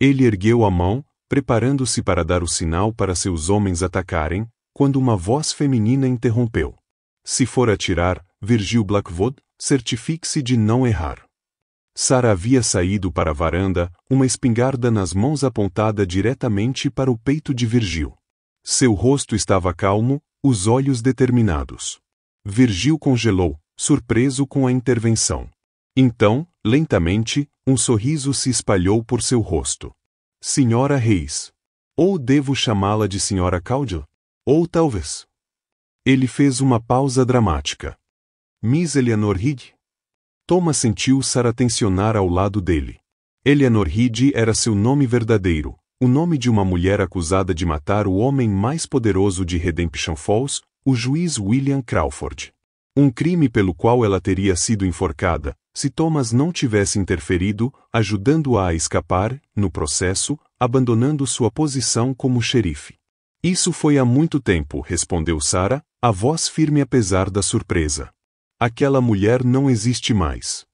Ele ergueu a mão, preparando-se para dar o sinal para seus homens atacarem, quando uma voz feminina interrompeu. Se for atirar, Virgil Blackwood, certifique-se de não errar. Sara havia saído para a varanda, uma espingarda nas mãos apontada diretamente para o peito de Virgil. Seu rosto estava calmo, os olhos determinados. Virgil congelou, surpreso com a intervenção. Então, lentamente, um sorriso se espalhou por seu rosto. Senhora Reis. Ou devo chamá-la de Senhora Caudill? Ou talvez. Ele fez uma pausa dramática. Miss Eleanor Reed? Thomas sentiu Sara tensionar ao lado dele. Eleanor Reed era seu nome verdadeiro, o nome de uma mulher acusada de matar o homem mais poderoso de Redemption Falls, o juiz William Crawford. Um crime pelo qual ela teria sido enforcada, se Thomas não tivesse interferido, ajudando-a a escapar, no processo, abandonando sua posição como xerife. Isso foi há muito tempo, respondeu Sara, a voz firme apesar da surpresa. Aquela mulher não existe mais.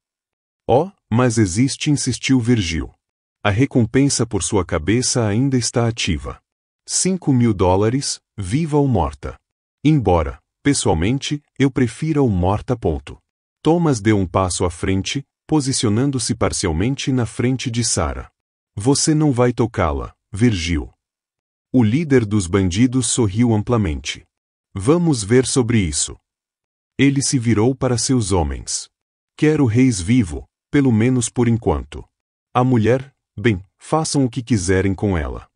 Oh, mas existe, insistiu Virgil. A recompensa por sua cabeça ainda está ativa. $5.000, viva ou morta. Embora, pessoalmente, eu prefira o morta. Thomas deu um passo à frente, posicionando-se parcialmente na frente de Sara. Você não vai tocá-la, Virgil. O líder dos bandidos sorriu amplamente. Vamos ver sobre isso. Ele se virou para seus homens. Quero Reis vivo, pelo menos por enquanto. A mulher, bem, façam o que quiserem com ela.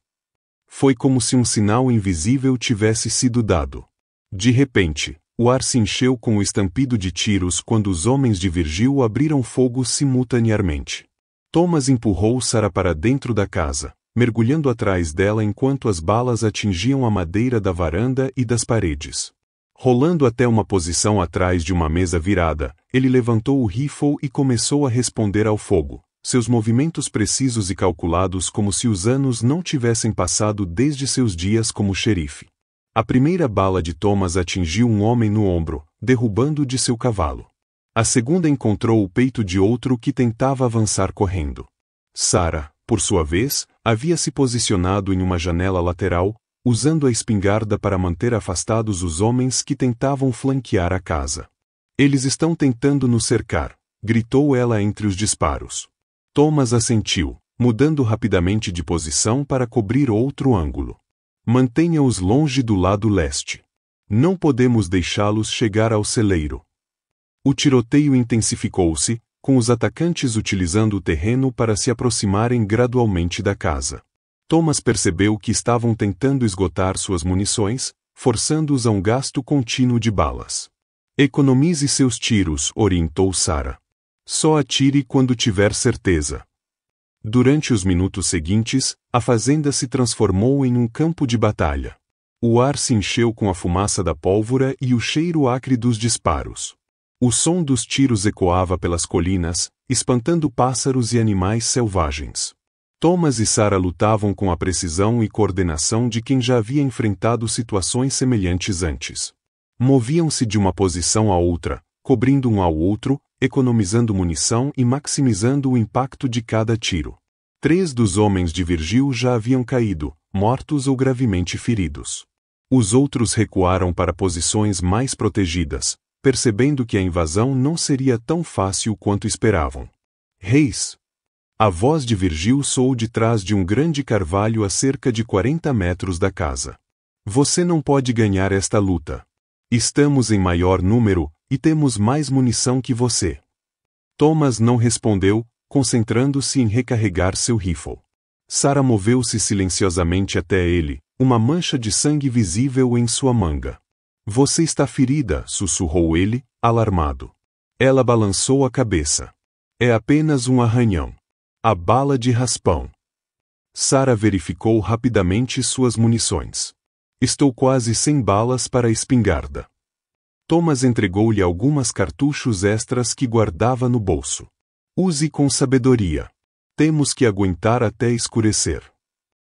Foi como se um sinal invisível tivesse sido dado. De repente, o ar se encheu com o estampido de tiros quando os homens de Virgil abriram fogo simultaneamente. Thomas empurrou Sara para dentro da casa, mergulhando atrás dela enquanto as balas atingiam a madeira da varanda e das paredes. Rolando até uma posição atrás de uma mesa virada, ele levantou o rifle e começou a responder ao fogo, seus movimentos precisos e calculados como se os anos não tivessem passado desde seus dias como xerife. A primeira bala de Thomas atingiu um homem no ombro, derrubando-o de seu cavalo. A segunda encontrou o peito de outro que tentava avançar correndo. Sara, por sua vez, havia se posicionado em uma janela lateral, usando a espingarda para manter afastados os homens que tentavam flanquear a casa. Eles estão tentando nos cercar, gritou ela entre os disparos. Thomas assentiu, mudando rapidamente de posição para cobrir outro ângulo. Mantenha-os longe do lado leste. Não podemos deixá-los chegar ao celeiro. O tiroteio intensificou-se, com os atacantes utilizando o terreno para se aproximarem gradualmente da casa. Thomas percebeu que estavam tentando esgotar suas munições, forçando-os a um gasto contínuo de balas. Economize seus tiros, orientou Sara. Só atire quando tiver certeza. Durante os minutos seguintes, a fazenda se transformou em um campo de batalha. O ar se encheu com a fumaça da pólvora e o cheiro acre dos disparos. O som dos tiros ecoava pelas colinas, espantando pássaros e animais selvagens. Thomas e Sara lutavam com a precisão e coordenação de quem já havia enfrentado situações semelhantes antes. Moviam-se de uma posição a outra, cobrindo um ao outro, economizando munição e maximizando o impacto de cada tiro. 3 dos homens de Virgil já haviam caído, mortos ou gravemente feridos. Os outros recuaram para posições mais protegidas, percebendo que a invasão não seria tão fácil quanto esperavam. Reis! A voz de Virgil soou de trás de um grande carvalho a cerca de 40 metros da casa. Você não pode ganhar esta luta. Estamos em maior número, e temos mais munição que você. Thomas não respondeu, concentrando-se em recarregar seu rifle. Sara moveu-se silenciosamente até ele, uma mancha de sangue visível em sua manga. Você está ferida, sussurrou ele, alarmado. Ela balançou a cabeça. É apenas um arranhão. A bala de raspão. Sara verificou rapidamente suas munições. Estou quase sem balas para a espingarda. Thomas entregou-lhe algumas cartuchos extras que guardava no bolso. Use com sabedoria. Temos que aguentar até escurecer.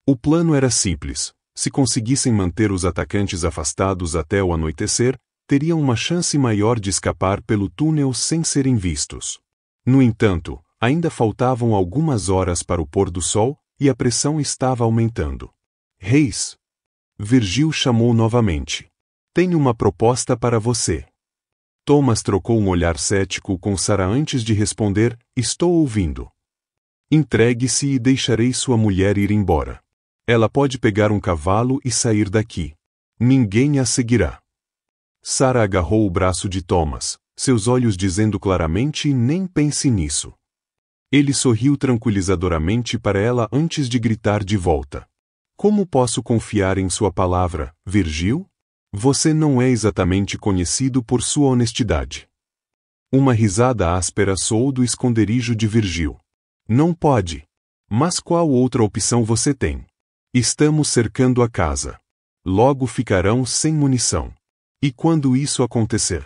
O plano era simples. Se conseguissem manter os atacantes afastados até o anoitecer, teriam uma chance maior de escapar pelo túnel sem serem vistos. No entanto, ainda faltavam algumas horas para o pôr do sol, e a pressão estava aumentando. Reis! Virgil chamou novamente. Tenho uma proposta para você. Thomas trocou um olhar cético com Sarah antes de responder: estou ouvindo. Entregue-se e deixarei sua mulher ir embora. Ela pode pegar um cavalo e sair daqui. Ninguém a seguirá. Sarah agarrou o braço de Thomas, seus olhos dizendo claramente: nem pense nisso. Ele sorriu tranquilizadoramente para ela antes de gritar de volta: como posso confiar em sua palavra, Virgil? Você não é exatamente conhecido por sua honestidade. Uma risada áspera soou do esconderijo de Virgil. Não pode. Mas qual outra opção você tem? Estamos cercando a casa. Logo ficarão sem munição. E quando isso acontecer?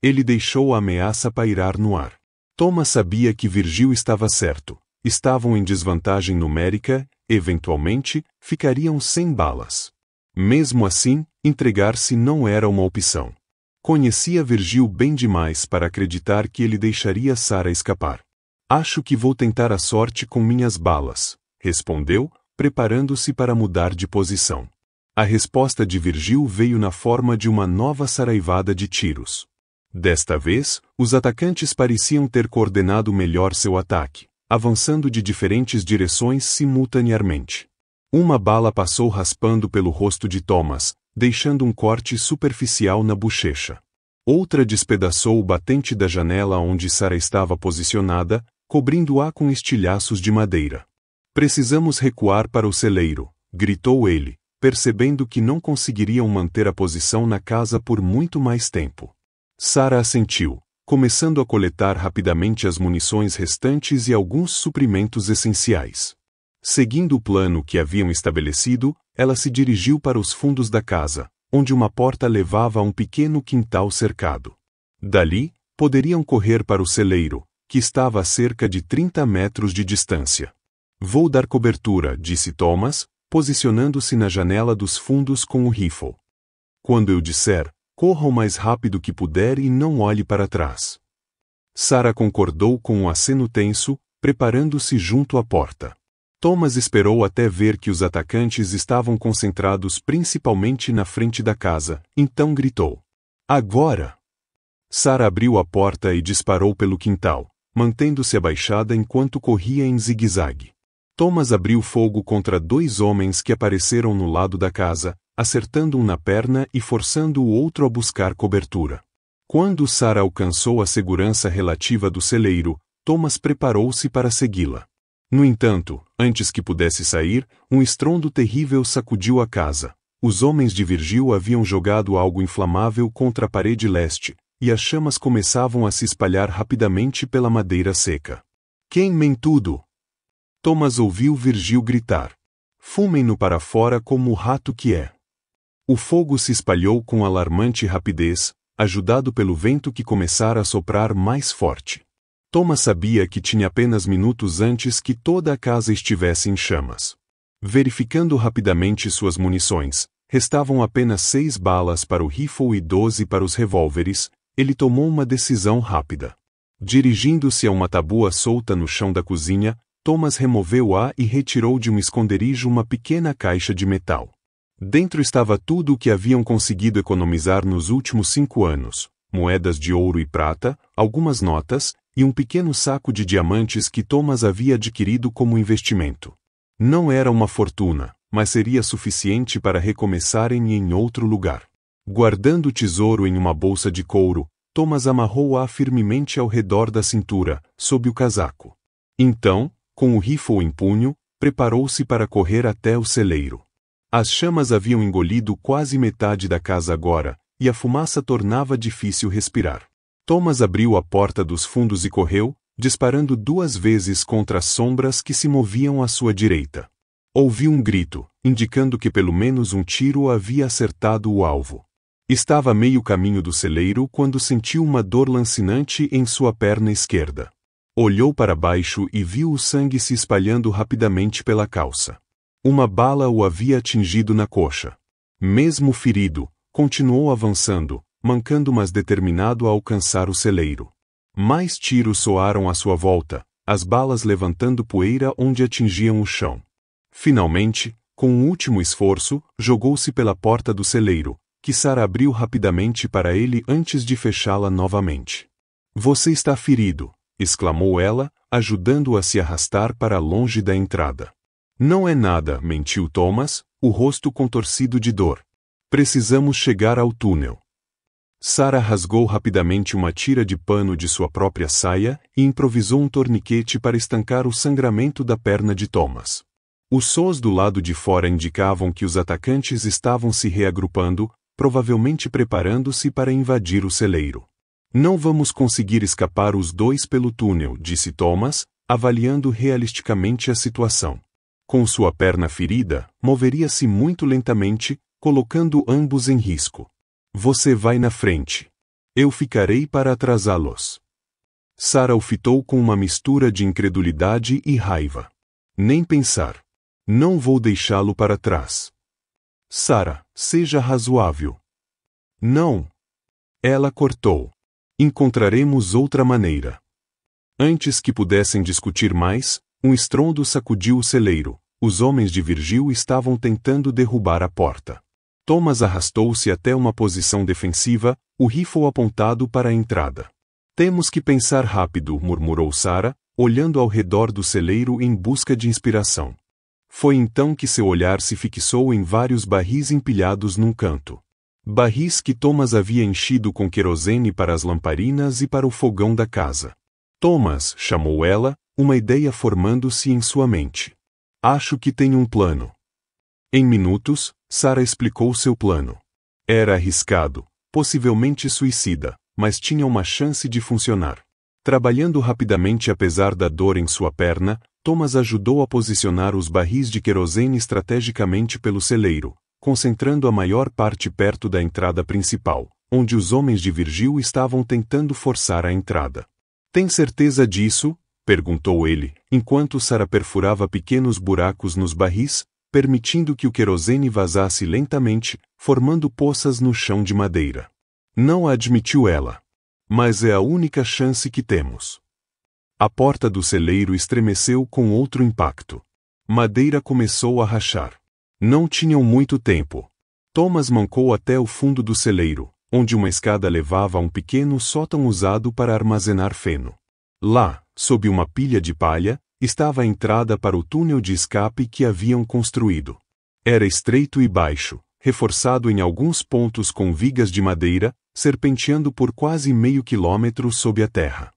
Ele deixou a ameaça pairar no ar. Thomas sabia que Virgil estava certo. Estavam em desvantagem numérica, eventualmente, ficariam sem balas. Mesmo assim, entregar-se não era uma opção. Conhecia Virgil bem demais para acreditar que ele deixaria Sarah escapar. Acho que vou tentar a sorte com minhas balas, respondeu, preparando-se para mudar de posição. A resposta de Virgil veio na forma de uma nova saraivada de tiros. Desta vez, os atacantes pareciam ter coordenado melhor seu ataque, avançando de diferentes direções simultaneamente. Uma bala passou raspando pelo rosto de Thomas, deixando um corte superficial na bochecha. Outra despedaçou o batente da janela onde Sarah estava posicionada, cobrindo-a com estilhaços de madeira. Precisamos recuar para o celeiro, gritou ele, percebendo que não conseguiriam manter a posição na casa por muito mais tempo. Sarah assentiu, começando a coletar rapidamente as munições restantes e alguns suprimentos essenciais. Seguindo o plano que haviam estabelecido, ela se dirigiu para os fundos da casa, onde uma porta levava a um pequeno quintal cercado. Dali, poderiam correr para o celeiro, que estava a cerca de 30 metros de distância. Vou dar cobertura, disse Thomas, posicionando-se na janela dos fundos com o rifle. Quando eu disser, corra o mais rápido que puder e não olhe para trás. Sarah concordou com um aceno tenso, preparando-se junto à porta. Thomas esperou até ver que os atacantes estavam concentrados principalmente na frente da casa, então gritou: agora! Sarah abriu a porta e disparou pelo quintal, mantendo-se abaixada enquanto corria em zigue-zague. Thomas abriu fogo contra 2 homens que apareceram no lado da casa, acertando um na perna e forçando o outro a buscar cobertura. Quando Sarah alcançou a segurança relativa do celeiro, Thomas preparou-se para segui-la. No entanto, antes que pudesse sair, um estrondo terrível sacudiu a casa. Os homens de Virgil haviam jogado algo inflamável contra a parede leste, e as chamas começavam a se espalhar rapidamente pela madeira seca. Queimem tudo! Thomas ouviu Virgil gritar. Fumem-no para fora como o rato que é. O fogo se espalhou com alarmante rapidez, ajudado pelo vento que começara a soprar mais forte. Thomas sabia que tinha apenas minutos antes que toda a casa estivesse em chamas. Verificando rapidamente suas munições, restavam apenas 6 balas para o rifle e 12 para os revólveres. Ele tomou uma decisão rápida. Dirigindo-se a uma tabuha solta no chão da cozinha, Thomas removeu-a e retirou de um esconderijo uma pequena caixa de metal. Dentro estava tudo o que haviam conseguido economizar nos últimos 5 anos, moedas de ouro e prata, algumas notas, e um pequeno saco de diamantes que Thomas havia adquirido como investimento. Não era uma fortuna, mas seria suficiente para recomeçarem em outro lugar. Guardando o tesouro em uma bolsa de couro, Thomas amarrou-a firmemente ao redor da cintura, sob o casaco. Então, com o rifle em punho, preparou-se para correr até o celeiro. As chamas haviam engolido quase metade da casa agora, e a fumaça tornava difícil respirar. Thomas abriu a porta dos fundos e correu, disparando 2 vezes contra as sombras que se moviam à sua direita. Ouviu um grito, indicando que pelo menos um tiro havia acertado o alvo. Estava a meio caminho do celeiro quando sentiu uma dor lancinante em sua perna esquerda. Olhou para baixo e viu o sangue se espalhando rapidamente pela calça. Uma bala o havia atingido na coxa. Mesmo ferido, continuou avançando, mancando mas determinado a alcançar o celeiro. Mais tiros soaram à sua volta, as balas levantando poeira onde atingiam o chão. Finalmente, com um último esforço, jogou-se pela porta do celeiro, que Sarah abriu rapidamente para ele antes de fechá-la novamente. Você está ferido, exclamou ela, ajudando-o a se arrastar para longe da entrada. Não é nada, mentiu Thomas, o rosto contorcido de dor. Precisamos chegar ao túnel. Sarah rasgou rapidamente uma tira de pano de sua própria saia e improvisou um torniquete para estancar o sangramento da perna de Thomas. Os sons do lado de fora indicavam que os atacantes estavam se reagrupando, provavelmente preparando-se para invadir o celeiro. Não vamos conseguir escapar os dois pelo túnel, disse Thomas, avaliando realisticamente a situação. Com sua perna ferida, moveria-se muito lentamente, colocando ambos em risco. Você vai na frente. Eu ficarei para atrasá-los. Sarah o fitou com uma mistura de incredulidade e raiva. Nem pensar. Não vou deixá-lo para trás. Sarah, seja razoável. Não. Ela cortou. Encontraremos outra maneira. Antes que pudessem discutir mais, um estrondo sacudiu o celeiro. Os homens de Virgil estavam tentando derrubar a porta. Thomas arrastou-se até uma posição defensiva, o rifle apontado para a entrada. Temos que pensar rápido, murmurou Sarah, olhando ao redor do celeiro em busca de inspiração. Foi então que seu olhar se fixou em vários barris empilhados num canto. Barris que Thomas havia enchido com querosene para as lamparinas e para o fogão da casa. Thomas, chamou ela, uma ideia formando-se em sua mente. Acho que tenho um plano. Em minutos, Sarah explicou seu plano. Era arriscado, possivelmente suicida, mas tinha uma chance de funcionar. Trabalhando rapidamente apesar da dor em sua perna, Thomas ajudou a posicionar os barris de querosene estrategicamente pelo celeiro, concentrando a maior parte perto da entrada principal, onde os homens de Virgil estavam tentando forçar a entrada. Tem certeza disso? Perguntou ele, enquanto Sarah perfurava pequenos buracos nos barris, permitindo que o querosene vazasse lentamente, formando poças no chão de madeira. Não admitiu ela. Mas é a única chance que temos. A porta do celeiro estremeceu com outro impacto. Madeira começou a rachar. Não tinham muito tempo. Thomas mancou até o fundo do celeiro, onde uma escada levava a um pequeno sótão usado para armazenar feno. Lá, sob uma pilha de palha, estava a entrada para o túnel de escape que haviam construído. Era estreito e baixo, reforçado em alguns pontos com vigas de madeira, serpenteando por quase meio quilômetro sob a terra.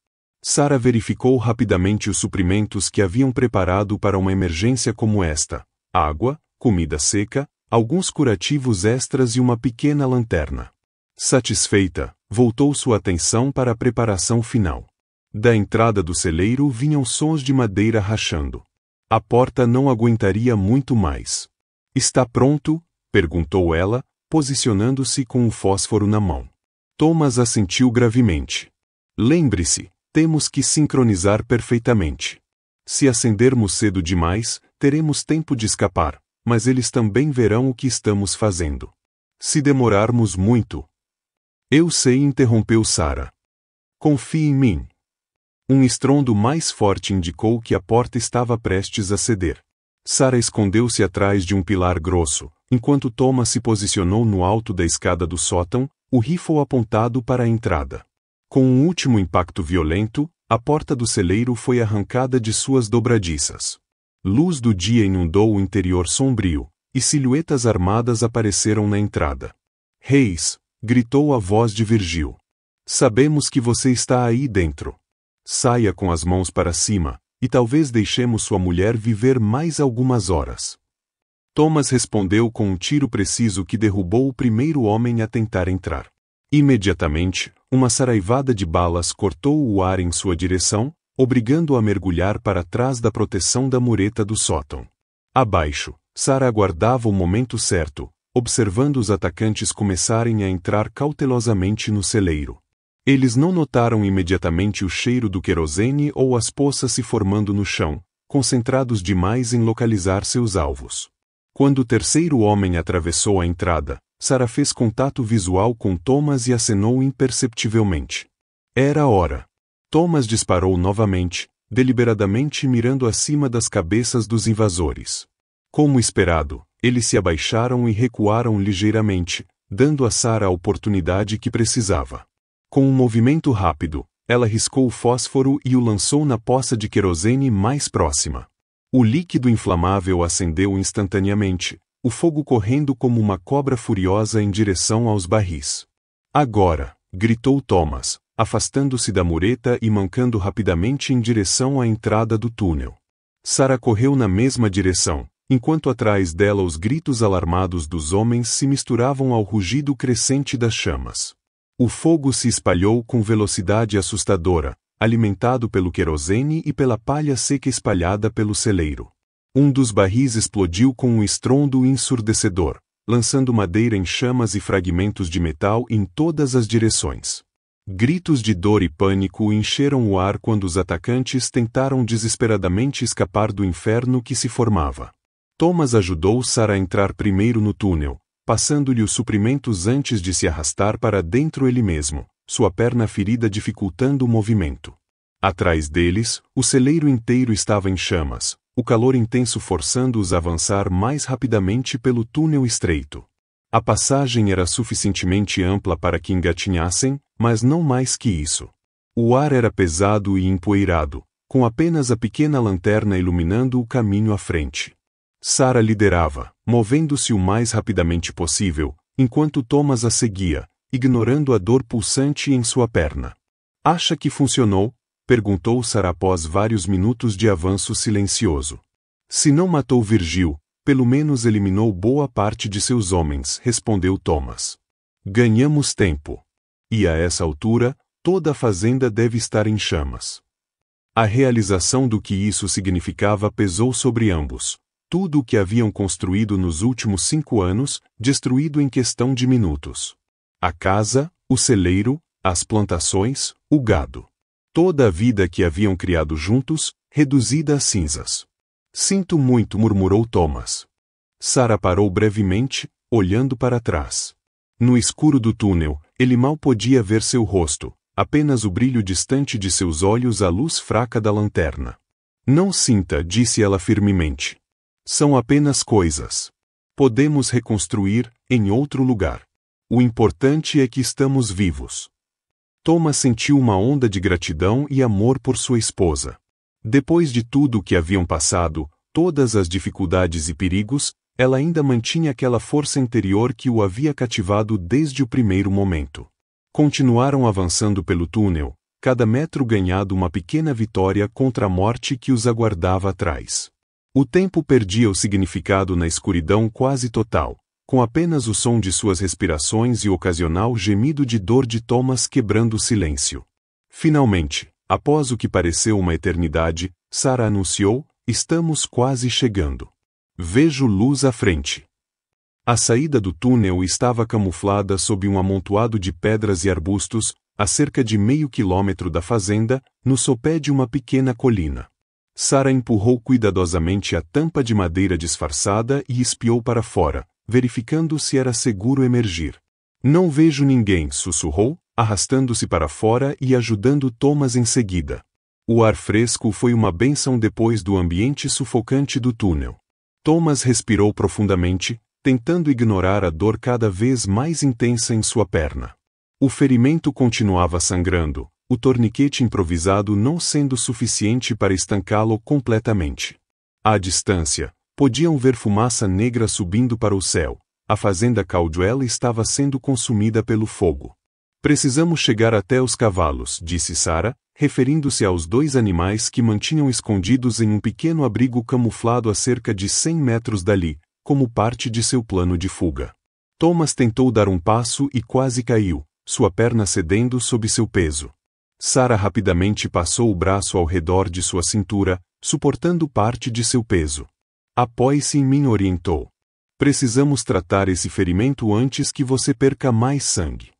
Sarah verificou rapidamente os suprimentos que haviam preparado para uma emergência como esta: água, comida seca, alguns curativos extras e uma pequena lanterna. Satisfeita, voltou sua atenção para a preparação final. Da entrada do celeiro vinham sons de madeira rachando. A porta não aguentaria muito mais. Está pronto? Perguntou ela, posicionando-se com o fósforo na mão. Thomas assentiu gravemente. Lembre-se, temos que sincronizar perfeitamente. Se acendermos cedo demais, teremos tempo de escapar, mas eles também verão o que estamos fazendo. Se demorarmos muito... Eu sei, interrompeu Sarah. Confie em mim. Um estrondo mais forte indicou que a porta estava prestes a ceder. Sarah escondeu-se atrás de um pilar grosso, enquanto Thomas se posicionou no alto da escada do sótão, o rifle apontado para a entrada. Com um último impacto violento, a porta do celeiro foi arrancada de suas dobradiças. Luz do dia inundou o interior sombrio, e silhuetas armadas apareceram na entrada. Reis, gritou a voz de Virgil. Sabemos que você está aí dentro. Saia com as mãos para cima, e talvez deixemos sua mulher viver mais algumas horas. Thomas respondeu com um tiro preciso que derrubou o primeiro homem a tentar entrar. Imediatamente, uma saraivada de balas cortou o ar em sua direção, obrigando-o a mergulhar para trás da proteção da mureta do sótão. Abaixo, Sarah aguardava o momento certo, observando os atacantes começarem a entrar cautelosamente no celeiro. Eles não notaram imediatamente o cheiro do querosene ou as poças se formando no chão, concentrados demais em localizar seus alvos. Quando o terceiro homem atravessou a entrada, Sarah fez contato visual com Thomas e acenou imperceptivelmente. Era a hora. Thomas disparou novamente, deliberadamente mirando acima das cabeças dos invasores. Como esperado, eles se abaixaram e recuaram ligeiramente, dando a Sarah a oportunidade que precisava. Com um movimento rápido, ela riscou o fósforo e o lançou na poça de querosene mais próxima. O líquido inflamável acendeu instantaneamente, o fogo correndo como uma cobra furiosa em direção aos barris. Agora! Gritou Thomas, afastando-se da mureta e mancando rapidamente em direção à entrada do túnel. Sarah correu na mesma direção, enquanto atrás dela os gritos alarmados dos homens se misturavam ao rugido crescente das chamas. O fogo se espalhou com velocidade assustadora, alimentado pelo querosene e pela palha seca espalhada pelo celeiro. Um dos barris explodiu com um estrondo ensurdecedor, lançando madeira em chamas e fragmentos de metal em todas as direções. Gritos de dor e pânico encheram o ar quando os atacantes tentaram desesperadamente escapar do inferno que se formava. Thomas ajudou Sarah a entrar primeiro no túnel, passando-lhe os suprimentos antes de se arrastar para dentro ele mesmo, sua perna ferida dificultando o movimento. Atrás deles, o celeiro inteiro estava em chamas, o calor intenso forçando-os a avançar mais rapidamente pelo túnel estreito. A passagem era suficientemente ampla para que engatinhassem, mas não mais que isso. O ar era pesado e empoeirado, com apenas a pequena lanterna iluminando o caminho à frente. Sarah liderava, movendo-se o mais rapidamente possível, enquanto Thomas a seguia, ignorando a dor pulsante em sua perna. "Acha que funcionou?" perguntou Sarah após vários minutos de avanço silencioso. "Se não matou Virgil, pelo menos eliminou boa parte de seus homens", respondeu Thomas. "Ganhamos tempo. E a essa altura, toda a fazenda deve estar em chamas." A realização do que isso significava pesou sobre ambos. Tudo o que haviam construído nos últimos 5 anos, destruído em questão de minutos. A casa, o celeiro, as plantações, o gado. Toda a vida que haviam criado juntos, reduzida a cinzas. "Sinto muito", murmurou Thomas. Sarah parou brevemente, olhando para trás. No escuro do túnel, ele mal podia ver seu rosto, apenas o brilho distante de seus olhos à luz fraca da lanterna. "Não sinta", disse ela firmemente. "São apenas coisas. Podemos reconstruir, em outro lugar. O importante é que estamos vivos." Thomas sentiu uma onda de gratidão e amor por sua esposa. Depois de tudo o que haviam passado, todas as dificuldades e perigos, ela ainda mantinha aquela força interior que o havia cativado desde o primeiro momento. Continuaram avançando pelo túnel, cada metro ganhado uma pequena vitória contra a morte que os aguardava atrás. O tempo perdia o significado na escuridão quase total, com apenas o som de suas respirações e o ocasional gemido de dor de Thomas quebrando o silêncio. Finalmente, após o que pareceu uma eternidade, Sarah anunciou: "Estamos quase chegando. Vejo luz à frente." A saída do túnel estava camuflada sob um amontoado de pedras e arbustos, a cerca de meio quilômetro da fazenda, no sopé de uma pequena colina. Sarah empurrou cuidadosamente a tampa de madeira disfarçada e espiou para fora, verificando se era seguro emergir. "Não vejo ninguém", sussurrou, arrastando-se para fora e ajudando Thomas em seguida. O ar fresco foi uma bênção depois do ambiente sufocante do túnel. Thomas respirou profundamente, tentando ignorar a dor cada vez mais intensa em sua perna. O ferimento continuava sangrando, o torniquete improvisado não sendo suficiente para estancá-lo completamente. À distância, podiam ver fumaça negra subindo para o céu. A fazenda Caldwell estava sendo consumida pelo fogo. "Precisamos chegar até os cavalos", disse Sarah, referindo-se aos 2 animais que mantinham escondidos em um pequeno abrigo camuflado a cerca de 100 metros dali, como parte de seu plano de fuga. Thomas tentou dar um passo e quase caiu, sua perna cedendo sob seu peso. Sarah rapidamente passou o braço ao redor de sua cintura, suportando parte de seu peso. "Apoie-se em mim", orientou. "Precisamos tratar esse ferimento antes que você perca mais sangue."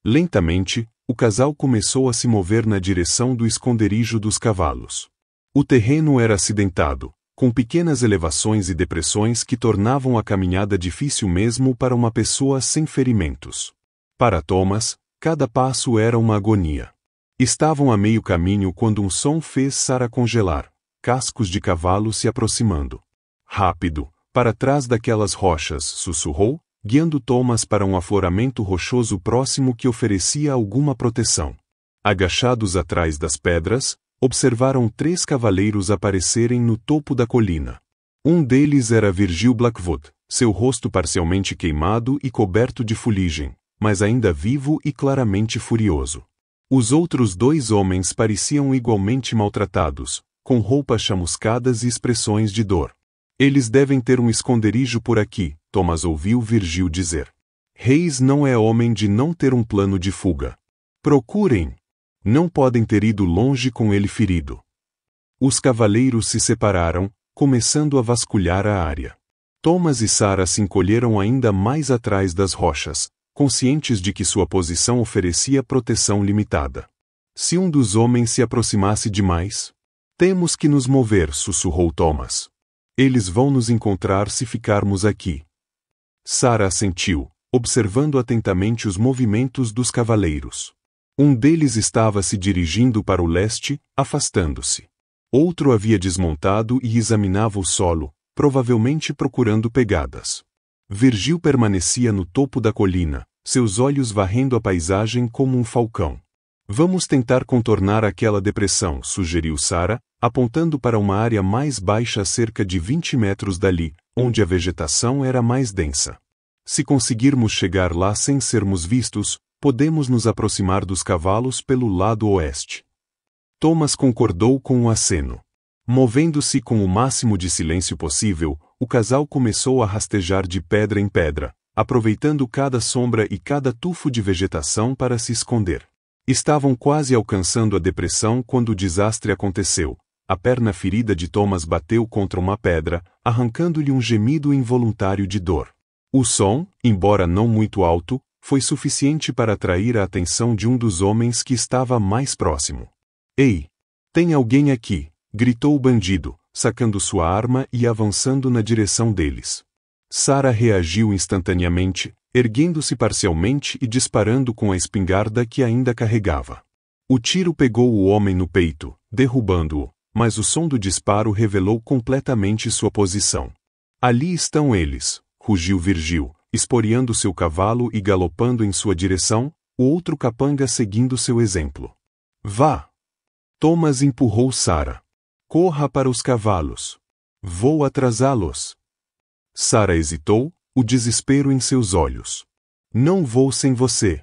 Lentamente, o casal começou a se mover na direção do esconderijo dos cavalos. O terreno era acidentado, com pequenas elevações e depressões que tornavam a caminhada difícil mesmo para uma pessoa sem ferimentos. Para Thomas, cada passo era uma agonia. Estavam a meio caminho quando um som fez Sarah congelar, cascos de cavalo se aproximando. "Rápido, para trás daquelas rochas", sussurrou, guiando Thomas para um afloramento rochoso próximo que oferecia alguma proteção. Agachados atrás das pedras, observaram 3 cavaleiros aparecerem no topo da colina. Um deles era Virgil Blackwood, seu rosto parcialmente queimado e coberto de fuligem, mas ainda vivo e claramente furioso. Os outros 2 homens pareciam igualmente maltratados, com roupas chamuscadas e expressões de dor. Eles devem ter um esconderijo por aqui, Thomas ouviu Virgil dizer. Hayes não é homem de não ter um plano de fuga. Procurem! Não podem ter ido longe com ele ferido. Os cavaleiros se separaram, começando a vasculhar a área. Thomas e Sarah se encolheram ainda mais atrás das rochas, conscientes de que sua posição oferecia proteção limitada. Se um dos homens se aproximasse demais? Temos que nos mover, sussurrou Thomas. Eles vão nos encontrar se ficarmos aqui. Sarah assentiu, observando atentamente os movimentos dos cavaleiros. Um deles estava se dirigindo para o leste, afastando-se. Outro havia desmontado e examinava o solo, provavelmente procurando pegadas. Virgil permanecia no topo da colina, seus olhos varrendo a paisagem como um falcão. Vamos tentar contornar aquela depressão, sugeriu Sarah, apontando para uma área mais baixa a cerca de 20 metros dali, onde a vegetação era mais densa. Se conseguirmos chegar lá sem sermos vistos, podemos nos aproximar dos cavalos pelo lado oeste. Thomas concordou com um aceno. Movendo-se com o máximo de silêncio possível, o casal começou a rastejar de pedra em pedra, aproveitando cada sombra e cada tufo de vegetação para se esconder. Estavam quase alcançando a depressão quando o desastre aconteceu. A perna ferida de Thomas bateu contra uma pedra, arrancando-lhe um gemido involuntário de dor. O som, embora não muito alto, foi suficiente para atrair a atenção de um dos homens que estava mais próximo. Ei! Tem alguém aqui! Gritou o bandido, sacando sua arma e avançando na direção deles. Sarah reagiu instantaneamente, erguendo-se parcialmente e disparando com a espingarda que ainda carregava. O tiro pegou o homem no peito, derrubando-o, mas o som do disparo revelou completamente sua posição. Ali estão eles, rugiu Virgil, esporeando seu cavalo e galopando em sua direção, o outro capanga seguindo seu exemplo. Vá! Thomas empurrou Sarah. Corra para os cavalos. Vou atrasá-los. Sarah hesitou, o desespero em seus olhos. Não vou sem você.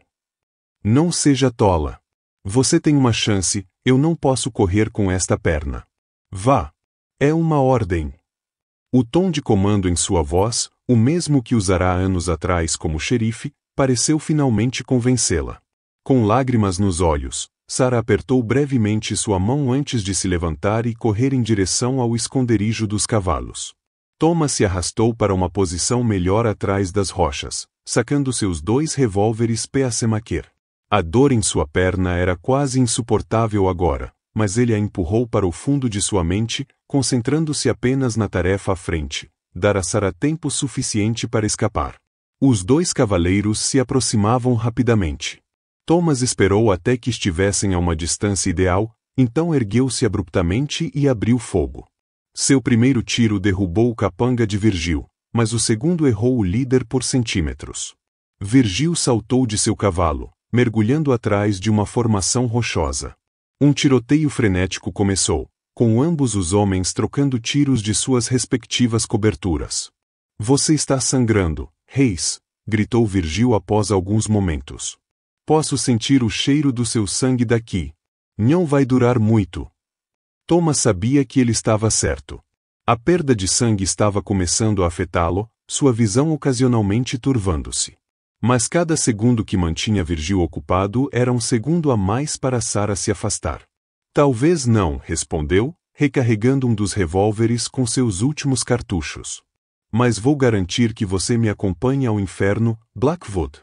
Não seja tola. Você tem uma chance, eu não posso correr com esta perna. Vá. É uma ordem. O tom de comando em sua voz, o mesmo que usará anos atrás como xerife, pareceu finalmente convencê-la. Com lágrimas nos olhos, Sarah apertou brevemente sua mão antes de se levantar e correr em direção ao esconderijo dos cavalos. Thomas se arrastou para uma posição melhor atrás das rochas, sacando seus 2 revólveres P.A.C.M.A.Q. A dor em sua perna era quase insuportável agora, mas ele a empurrou para o fundo de sua mente, concentrando-se apenas na tarefa à frente, dar a Sarah tempo suficiente para escapar. Os 2 cavaleiros se aproximavam rapidamente. Thomas esperou até que estivessem a uma distância ideal, então ergueu-se abruptamente e abriu fogo. Seu primeiro tiro derrubou o capanga de Virgil, mas o segundo errou o líder por centímetros. Virgil saltou de seu cavalo, mergulhando atrás de uma formação rochosa. Um tiroteio frenético começou, com ambos os homens trocando tiros de suas respectivas coberturas. Você está sangrando, Hayes, gritou Virgil após alguns momentos. Posso sentir o cheiro do seu sangue daqui. Não vai durar muito. Thomas sabia que ele estava certo. A perda de sangue estava começando a afetá-lo, sua visão ocasionalmente turvando-se. Mas cada segundo que mantinha Virgil ocupado era um segundo a mais para Sarah se afastar. Talvez não, respondeu, recarregando um dos revólveres com seus últimos cartuchos. Mas vou garantir que você me acompanhe ao inferno, Blackwood.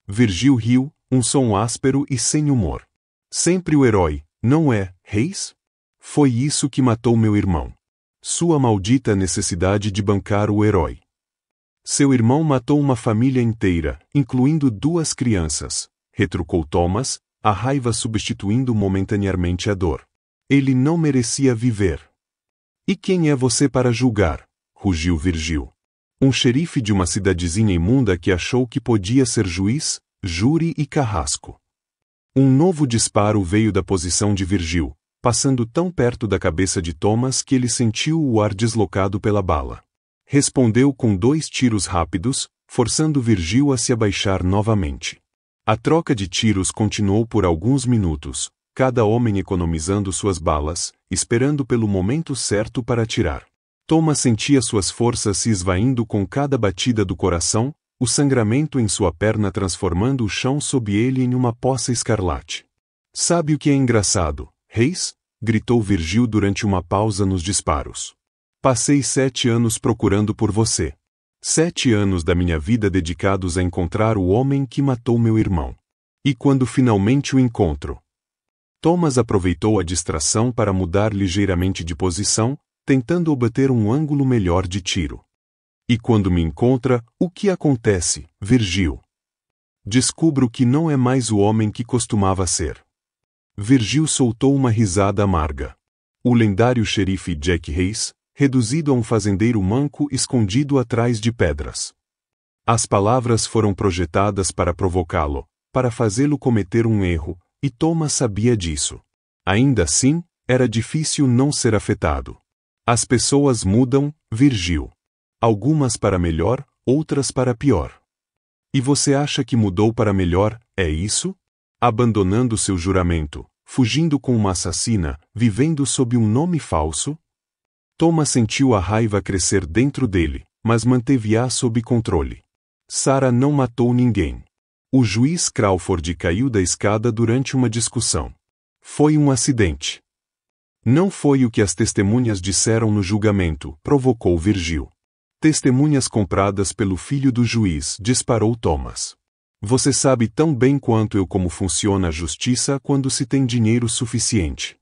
Virgil riu, um som áspero e sem humor. Sempre o herói, não é, Hayes? Foi isso que matou meu irmão. Sua maldita necessidade de bancar o herói. Seu irmão matou uma família inteira, incluindo 2 crianças, retrucou Thomas, a raiva substituindo momentaneamente a dor. Ele não merecia viver. E quem é você para julgar? Rugiu Virgil. Um xerife de uma cidadezinha imunda que achou que podia ser juiz, júri e carrasco. Um novo disparo veio da posição de Virgil, passando tão perto da cabeça de Thomas que ele sentiu o ar deslocado pela bala. Respondeu com 2 tiros rápidos, forçando Virgil a se abaixar novamente. A troca de tiros continuou por alguns minutos, cada homem economizando suas balas, esperando pelo momento certo para atirar. Thomas sentia suas forças se esvaindo com cada batida do coração, o sangramento em sua perna transformando o chão sob ele em uma poça escarlate. Sabe o que é engraçado, Reis? Gritou Virgil durante uma pausa nos disparos. Passei 7 anos procurando por você. 7 anos da minha vida dedicados a encontrar o homem que matou meu irmão. E quando finalmente o encontro? Thomas aproveitou a distração para mudar ligeiramente de posição, tentando obter um ângulo melhor de tiro. E quando me encontra, o que acontece, Virgil? Descubro que não é mais o homem que costumava ser. Virgil soltou uma risada amarga. O lendário xerife Jack Reis, reduzido a um fazendeiro manco escondido atrás de pedras. As palavras foram projetadas para provocá-lo, para fazê-lo cometer um erro, e Thomas sabia disso. Ainda assim, era difícil não ser afetado. As pessoas mudam, Virgil. Algumas para melhor, outras para pior. E você acha que mudou para melhor, é isso? Abandonando seu juramento, fugindo com uma assassina, vivendo sob um nome falso? Thomas sentiu a raiva crescer dentro dele, mas manteve-a sob controle. Sarah não matou ninguém. O juiz Crawford caiu da escada durante uma discussão. Foi um acidente. Não foi o que as testemunhas disseram no julgamento, provocou Virgil. Testemunhas compradas pelo filho do juiz, disparou Thomas. Você sabe tão bem quanto eu como funciona a justiça quando se tem dinheiro suficiente.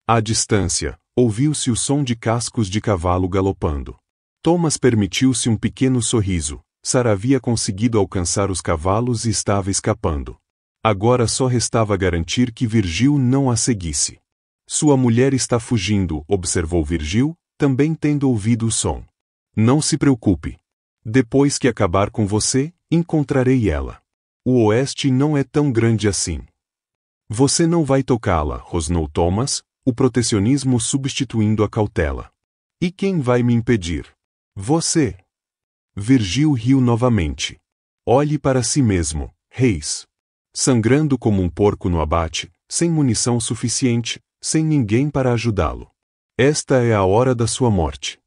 À distância, ouviu-se o som de cascos de cavalo galopando. Thomas permitiu-se um pequeno sorriso. Sarah havia conseguido alcançar os cavalos e estava escapando. Agora só restava garantir que Virgil não a seguisse. Sua mulher está fugindo, observou Virgil, também tendo ouvido o som. Não se preocupe. Depois que acabar com você, encontrarei ela. O oeste não é tão grande assim. Você não vai tocá-la, rosnou Thomas, o protecionismo substituindo a cautela. E quem vai me impedir? Você. Virgil riu novamente. Olhe para si mesmo, Reis. Sangrando como um porco no abate, sem munição suficiente, sem ninguém para ajudá-lo. Esta é a hora da sua morte.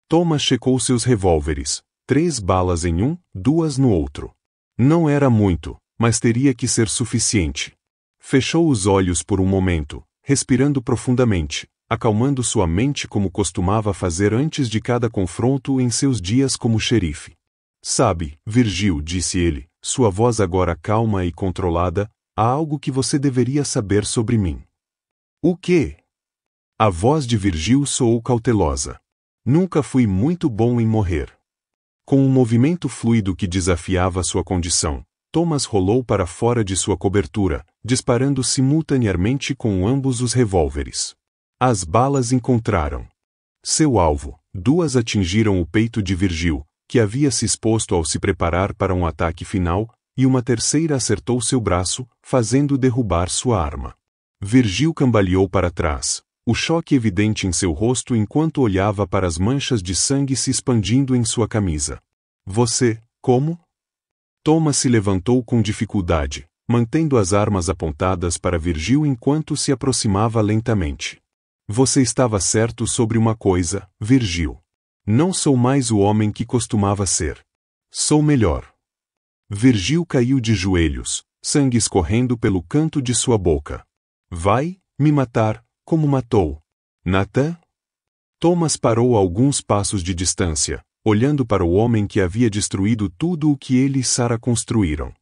Thomas checou seus revólveres, 3 balas em um, 2 no outro. Não era muito, mas teria que ser suficiente. Fechou os olhos por um momento, respirando profundamente, acalmando sua mente como costumava fazer antes de cada confronto em seus dias como xerife. Sabe, Virgil, disse ele, sua voz agora calma e controlada, há algo que você deveria saber sobre mim. O quê? A voz de Virgil soou cautelosa. Nunca fui muito bom em morrer. Com um movimento fluido que desafiava sua condição, Thomas rolou para fora de sua cobertura, disparando simultaneamente com ambos os revólveres. As balas encontraram seu alvo. 2 atingiram o peito de Virgil, que havia se exposto ao se preparar para um ataque final, e uma terceira acertou seu braço, fazendo derrubar sua arma. Virgil cambaleou para trás, o choque evidente em seu rosto enquanto olhava para as manchas de sangue se expandindo em sua camisa. Você, como? Thomas se levantou com dificuldade, mantendo as armas apontadas para Virgil enquanto se aproximava lentamente. Você estava certo sobre uma coisa, Virgil. Não sou mais o homem que costumava ser. Sou melhor. Virgil caiu de joelhos, sangue escorrendo pelo canto de sua boca. Vai me matar, como matou Nathan? Thomas parou a alguns passos de distância, olhando para o homem que havia destruído tudo o que ele e Sarah construíram.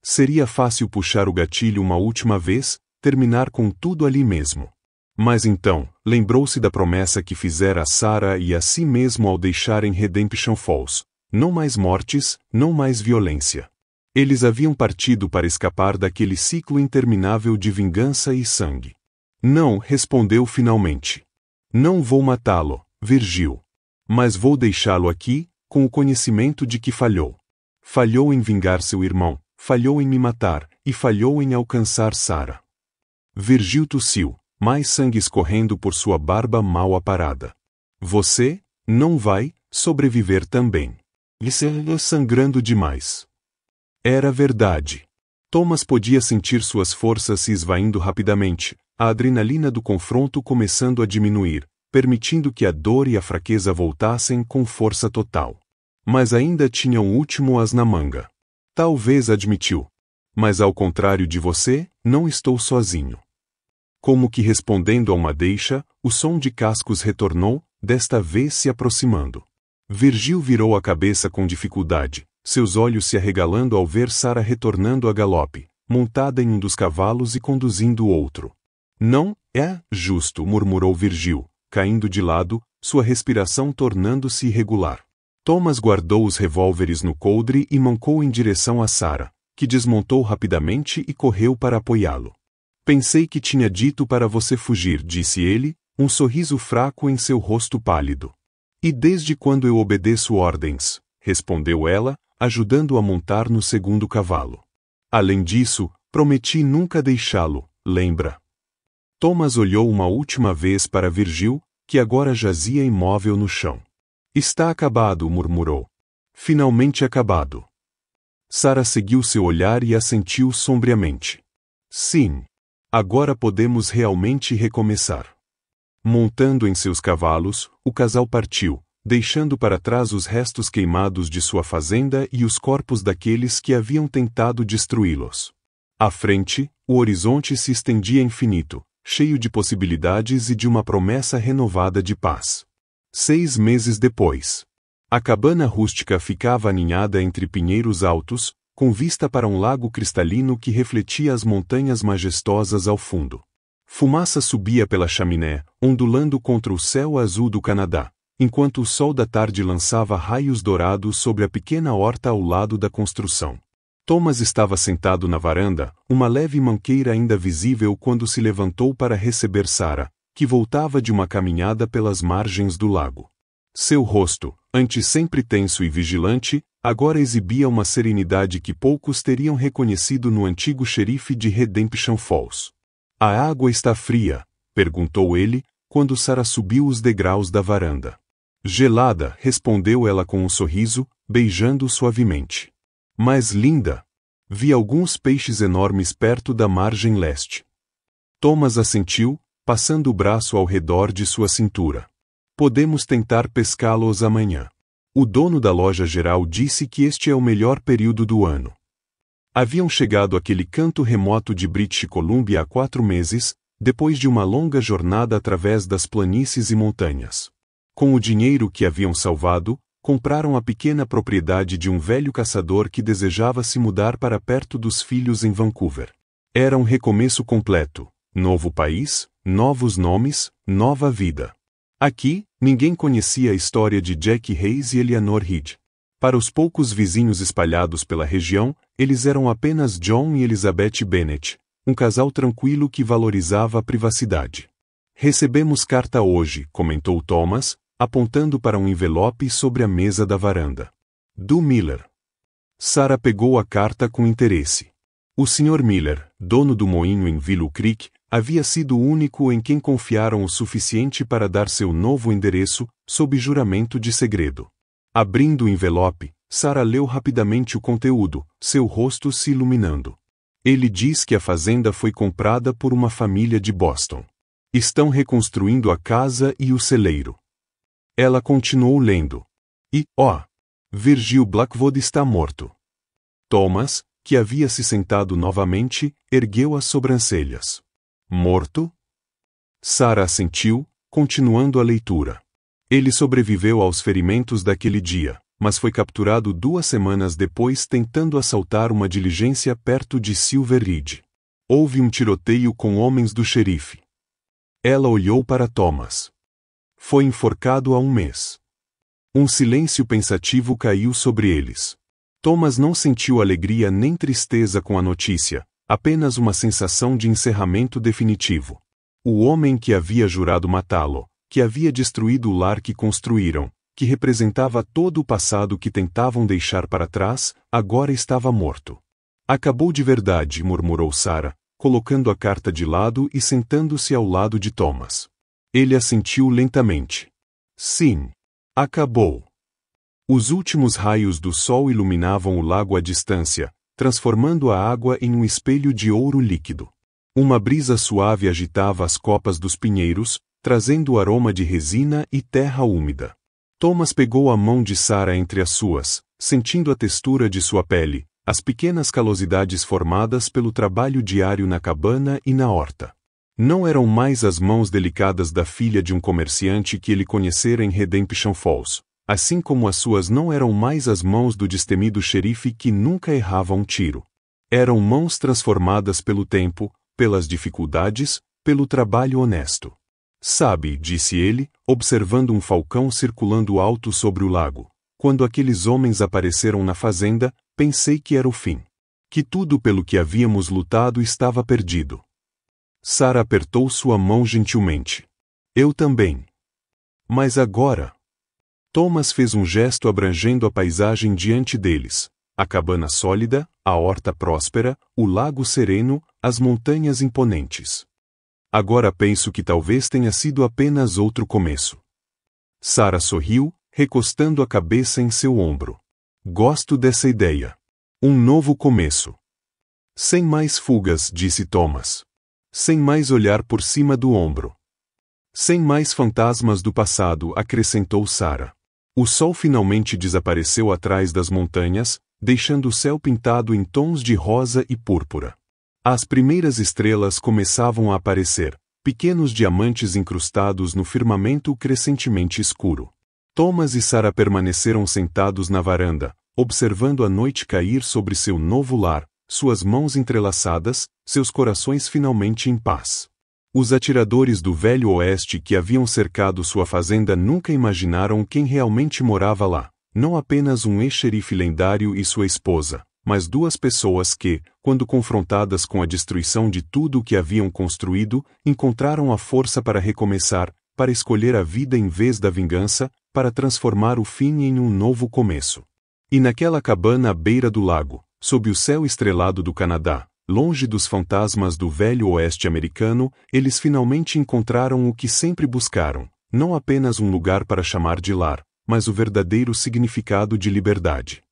Seria fácil puxar o gatilho uma última vez, terminar com tudo ali mesmo. Mas então, lembrou-se da promessa que fizera a Sarah e a si mesmo ao deixarem Redemption Falls. Não mais mortes, não mais violência. Eles haviam partido para escapar daquele ciclo interminável de vingança e sangue. Não, respondeu finalmente. Não vou matá-lo, Virgil. Mas vou deixá-lo aqui, com o conhecimento de que falhou. Falhou em vingar seu irmão, falhou em me matar, e falhou em alcançar Sara. Virgil tossiu, mais sangue escorrendo por sua barba mal aparada. Você não vai sobreviver também. Isso é sangrando demais. Era verdade. Thomas podia sentir suas forças se esvaindo rapidamente, a adrenalina do confronto começando a diminuir, permitindo que a dor e a fraqueza voltassem com força total. Mas ainda tinha um último as na manga. Talvez, admitiu. Mas ao contrário de você, não estou sozinho. Como que respondendo a uma deixa, o som de cascos retornou, desta vez se aproximando. Virgil virou a cabeça com dificuldade, seus olhos se arregalando ao ver Sara retornando a galope, montada em um dos cavalos e conduzindo o outro. Não é justo, murmurou Virgil, caindo de lado, sua respiração tornando-se irregular. Thomas guardou os revólveres no coldre e mancou em direção a Sara, que desmontou rapidamente e correu para apoiá-lo. Pensei que tinha dito para você fugir, disse ele, um sorriso fraco em seu rosto pálido. E desde quando eu obedeço ordens, respondeu ela, ajudando-o a montar no segundo cavalo. Além disso, prometi nunca deixá-lo, lembra? Thomas olhou uma última vez para Virgil, que agora jazia imóvel no chão. Está acabado, murmurou. Finalmente acabado. Sara seguiu seu olhar e assentiu sombriamente. Sim. Agora podemos realmente recomeçar. Montando em seus cavalos, o casal partiu, deixando para trás os restos queimados de sua fazenda e os corpos daqueles que haviam tentado destruí-los. À frente, o horizonte se estendia infinito, cheio de possibilidades e de uma promessa renovada de paz. 6 meses depois. A cabana rústica ficava aninhada entre pinheiros altos, com vista para um lago cristalino que refletia as montanhas majestosas ao fundo. Fumaça subia pela chaminé, ondulando contra o céu azul do Canadá, enquanto o sol da tarde lançava raios dourados sobre a pequena horta ao lado da construção. Thomas estava sentado na varanda, uma leve manqueira ainda visível quando se levantou para receber Sara, que voltava de uma caminhada pelas margens do lago. Seu rosto, antes sempre tenso e vigilante, agora exibia uma serenidade que poucos teriam reconhecido no antigo xerife de Redemption Falls. A água está fria? Perguntou ele, quando Sara subiu os degraus da varanda. Gelada, respondeu ela com um sorriso, beijando-o suavemente. Mas linda! Vi alguns peixes enormes perto da margem leste. Thomas assentiu, passando o braço ao redor de sua cintura. Podemos tentar pescá-los amanhã. O dono da loja geral disse que este é o melhor período do ano. Haviam chegado àquele canto remoto de British Columbia há 4 meses, depois de uma longa jornada através das planícies e montanhas. Com o dinheiro que haviam salvado, compraram a pequena propriedade de um velho caçador que desejava se mudar para perto dos filhos em Vancouver. Era um recomeço completo, novo país, novos nomes, nova vida. Aqui, ninguém conhecia a história de Jack Hayes e Eleanor Reed. Para os poucos vizinhos espalhados pela região, eles eram apenas John e Elizabeth Bennet, um casal tranquilo que valorizava a privacidade. Recebemos carta hoje, comentou Thomas, apontando para um envelope sobre a mesa da varanda. Do Miller. Sara pegou a carta com interesse. O Sr. Miller, dono do moinho em Willow Creek, havia sido o único em quem confiaram o suficiente para dar seu novo endereço, sob juramento de segredo. Abrindo o envelope, Sara leu rapidamente o conteúdo, seu rosto se iluminando. Ele diz que a fazenda foi comprada por uma família de Boston. Estão reconstruindo a casa e o celeiro. Ela continuou lendo. E, Virgil Blackwood está morto. Thomas, que havia se sentado novamente, ergueu as sobrancelhas. Morto? Sara assentiu, continuando a leitura. Ele sobreviveu aos ferimentos daquele dia, mas foi capturado 2 semanas depois tentando assaltar uma diligência perto de Silver Ridge. Houve um tiroteio com homens do xerife. Ela olhou para Thomas. Foi enforcado há 1 mês. Um silêncio pensativo caiu sobre eles. Thomas não sentiu alegria nem tristeza com a notícia, apenas uma sensação de encerramento definitivo. O homem que havia jurado matá-lo, que havia destruído o lar que construíram, que representava todo o passado que tentavam deixar para trás, agora estava morto. Acabou de verdade, murmurou Sarah, colocando a carta de lado e sentando-se ao lado de Thomas. Ele assentiu lentamente. Sim. Acabou. Os últimos raios do sol iluminavam o lago à distância, transformando a água em um espelho de ouro líquido. Uma brisa suave agitava as copas dos pinheiros, trazendo o aroma de resina e terra úmida. Thomas pegou a mão de Sarah entre as suas, sentindo a textura de sua pele, as pequenas calosidades formadas pelo trabalho diário na cabana e na horta. Não eram mais as mãos delicadas da filha de um comerciante que ele conhecera em Redemption Falls, assim como as suas não eram mais as mãos do destemido xerife que nunca errava um tiro. Eram mãos transformadas pelo tempo, pelas dificuldades, pelo trabalho honesto. Sabe, disse ele, observando um falcão circulando alto sobre o lago. Quando aqueles homens apareceram na fazenda, pensei que era o fim. Que tudo pelo que havíamos lutado estava perdido. Sarah apertou sua mão gentilmente. Eu também. Mas agora... Thomas fez um gesto abrangendo a paisagem diante deles. A cabana sólida, a horta próspera, o lago sereno, as montanhas imponentes. Agora penso que talvez tenha sido apenas outro começo. Sarah sorriu, recostando a cabeça em seu ombro. Gosto dessa ideia. Um novo começo. Sem mais fugas, disse Thomas. Sem mais olhar por cima do ombro. Sem mais fantasmas do passado, acrescentou Sarah. O sol finalmente desapareceu atrás das montanhas, deixando o céu pintado em tons de rosa e púrpura. As primeiras estrelas começavam a aparecer, pequenos diamantes incrustados no firmamento crescentemente escuro. Thomas e Sarah permaneceram sentados na varanda, observando a noite cair sobre seu novo lar, suas mãos entrelaçadas, seus corações finalmente em paz. Os atiradores do Velho Oeste que haviam cercado sua fazenda nunca imaginaram quem realmente morava lá, não apenas um ex-xerife lendário e sua esposa, mas duas pessoas que, quando confrontadas com a destruição de tudo o que haviam construído, encontraram a força para recomeçar, para escolher a vida em vez da vingança, para transformar o fim em um novo começo. E naquela cabana à beira do lago, sob o céu estrelado do Canadá, longe dos fantasmas do Velho Oeste americano, eles finalmente encontraram o que sempre buscaram, não apenas um lugar para chamar de lar, mas o verdadeiro significado de liberdade.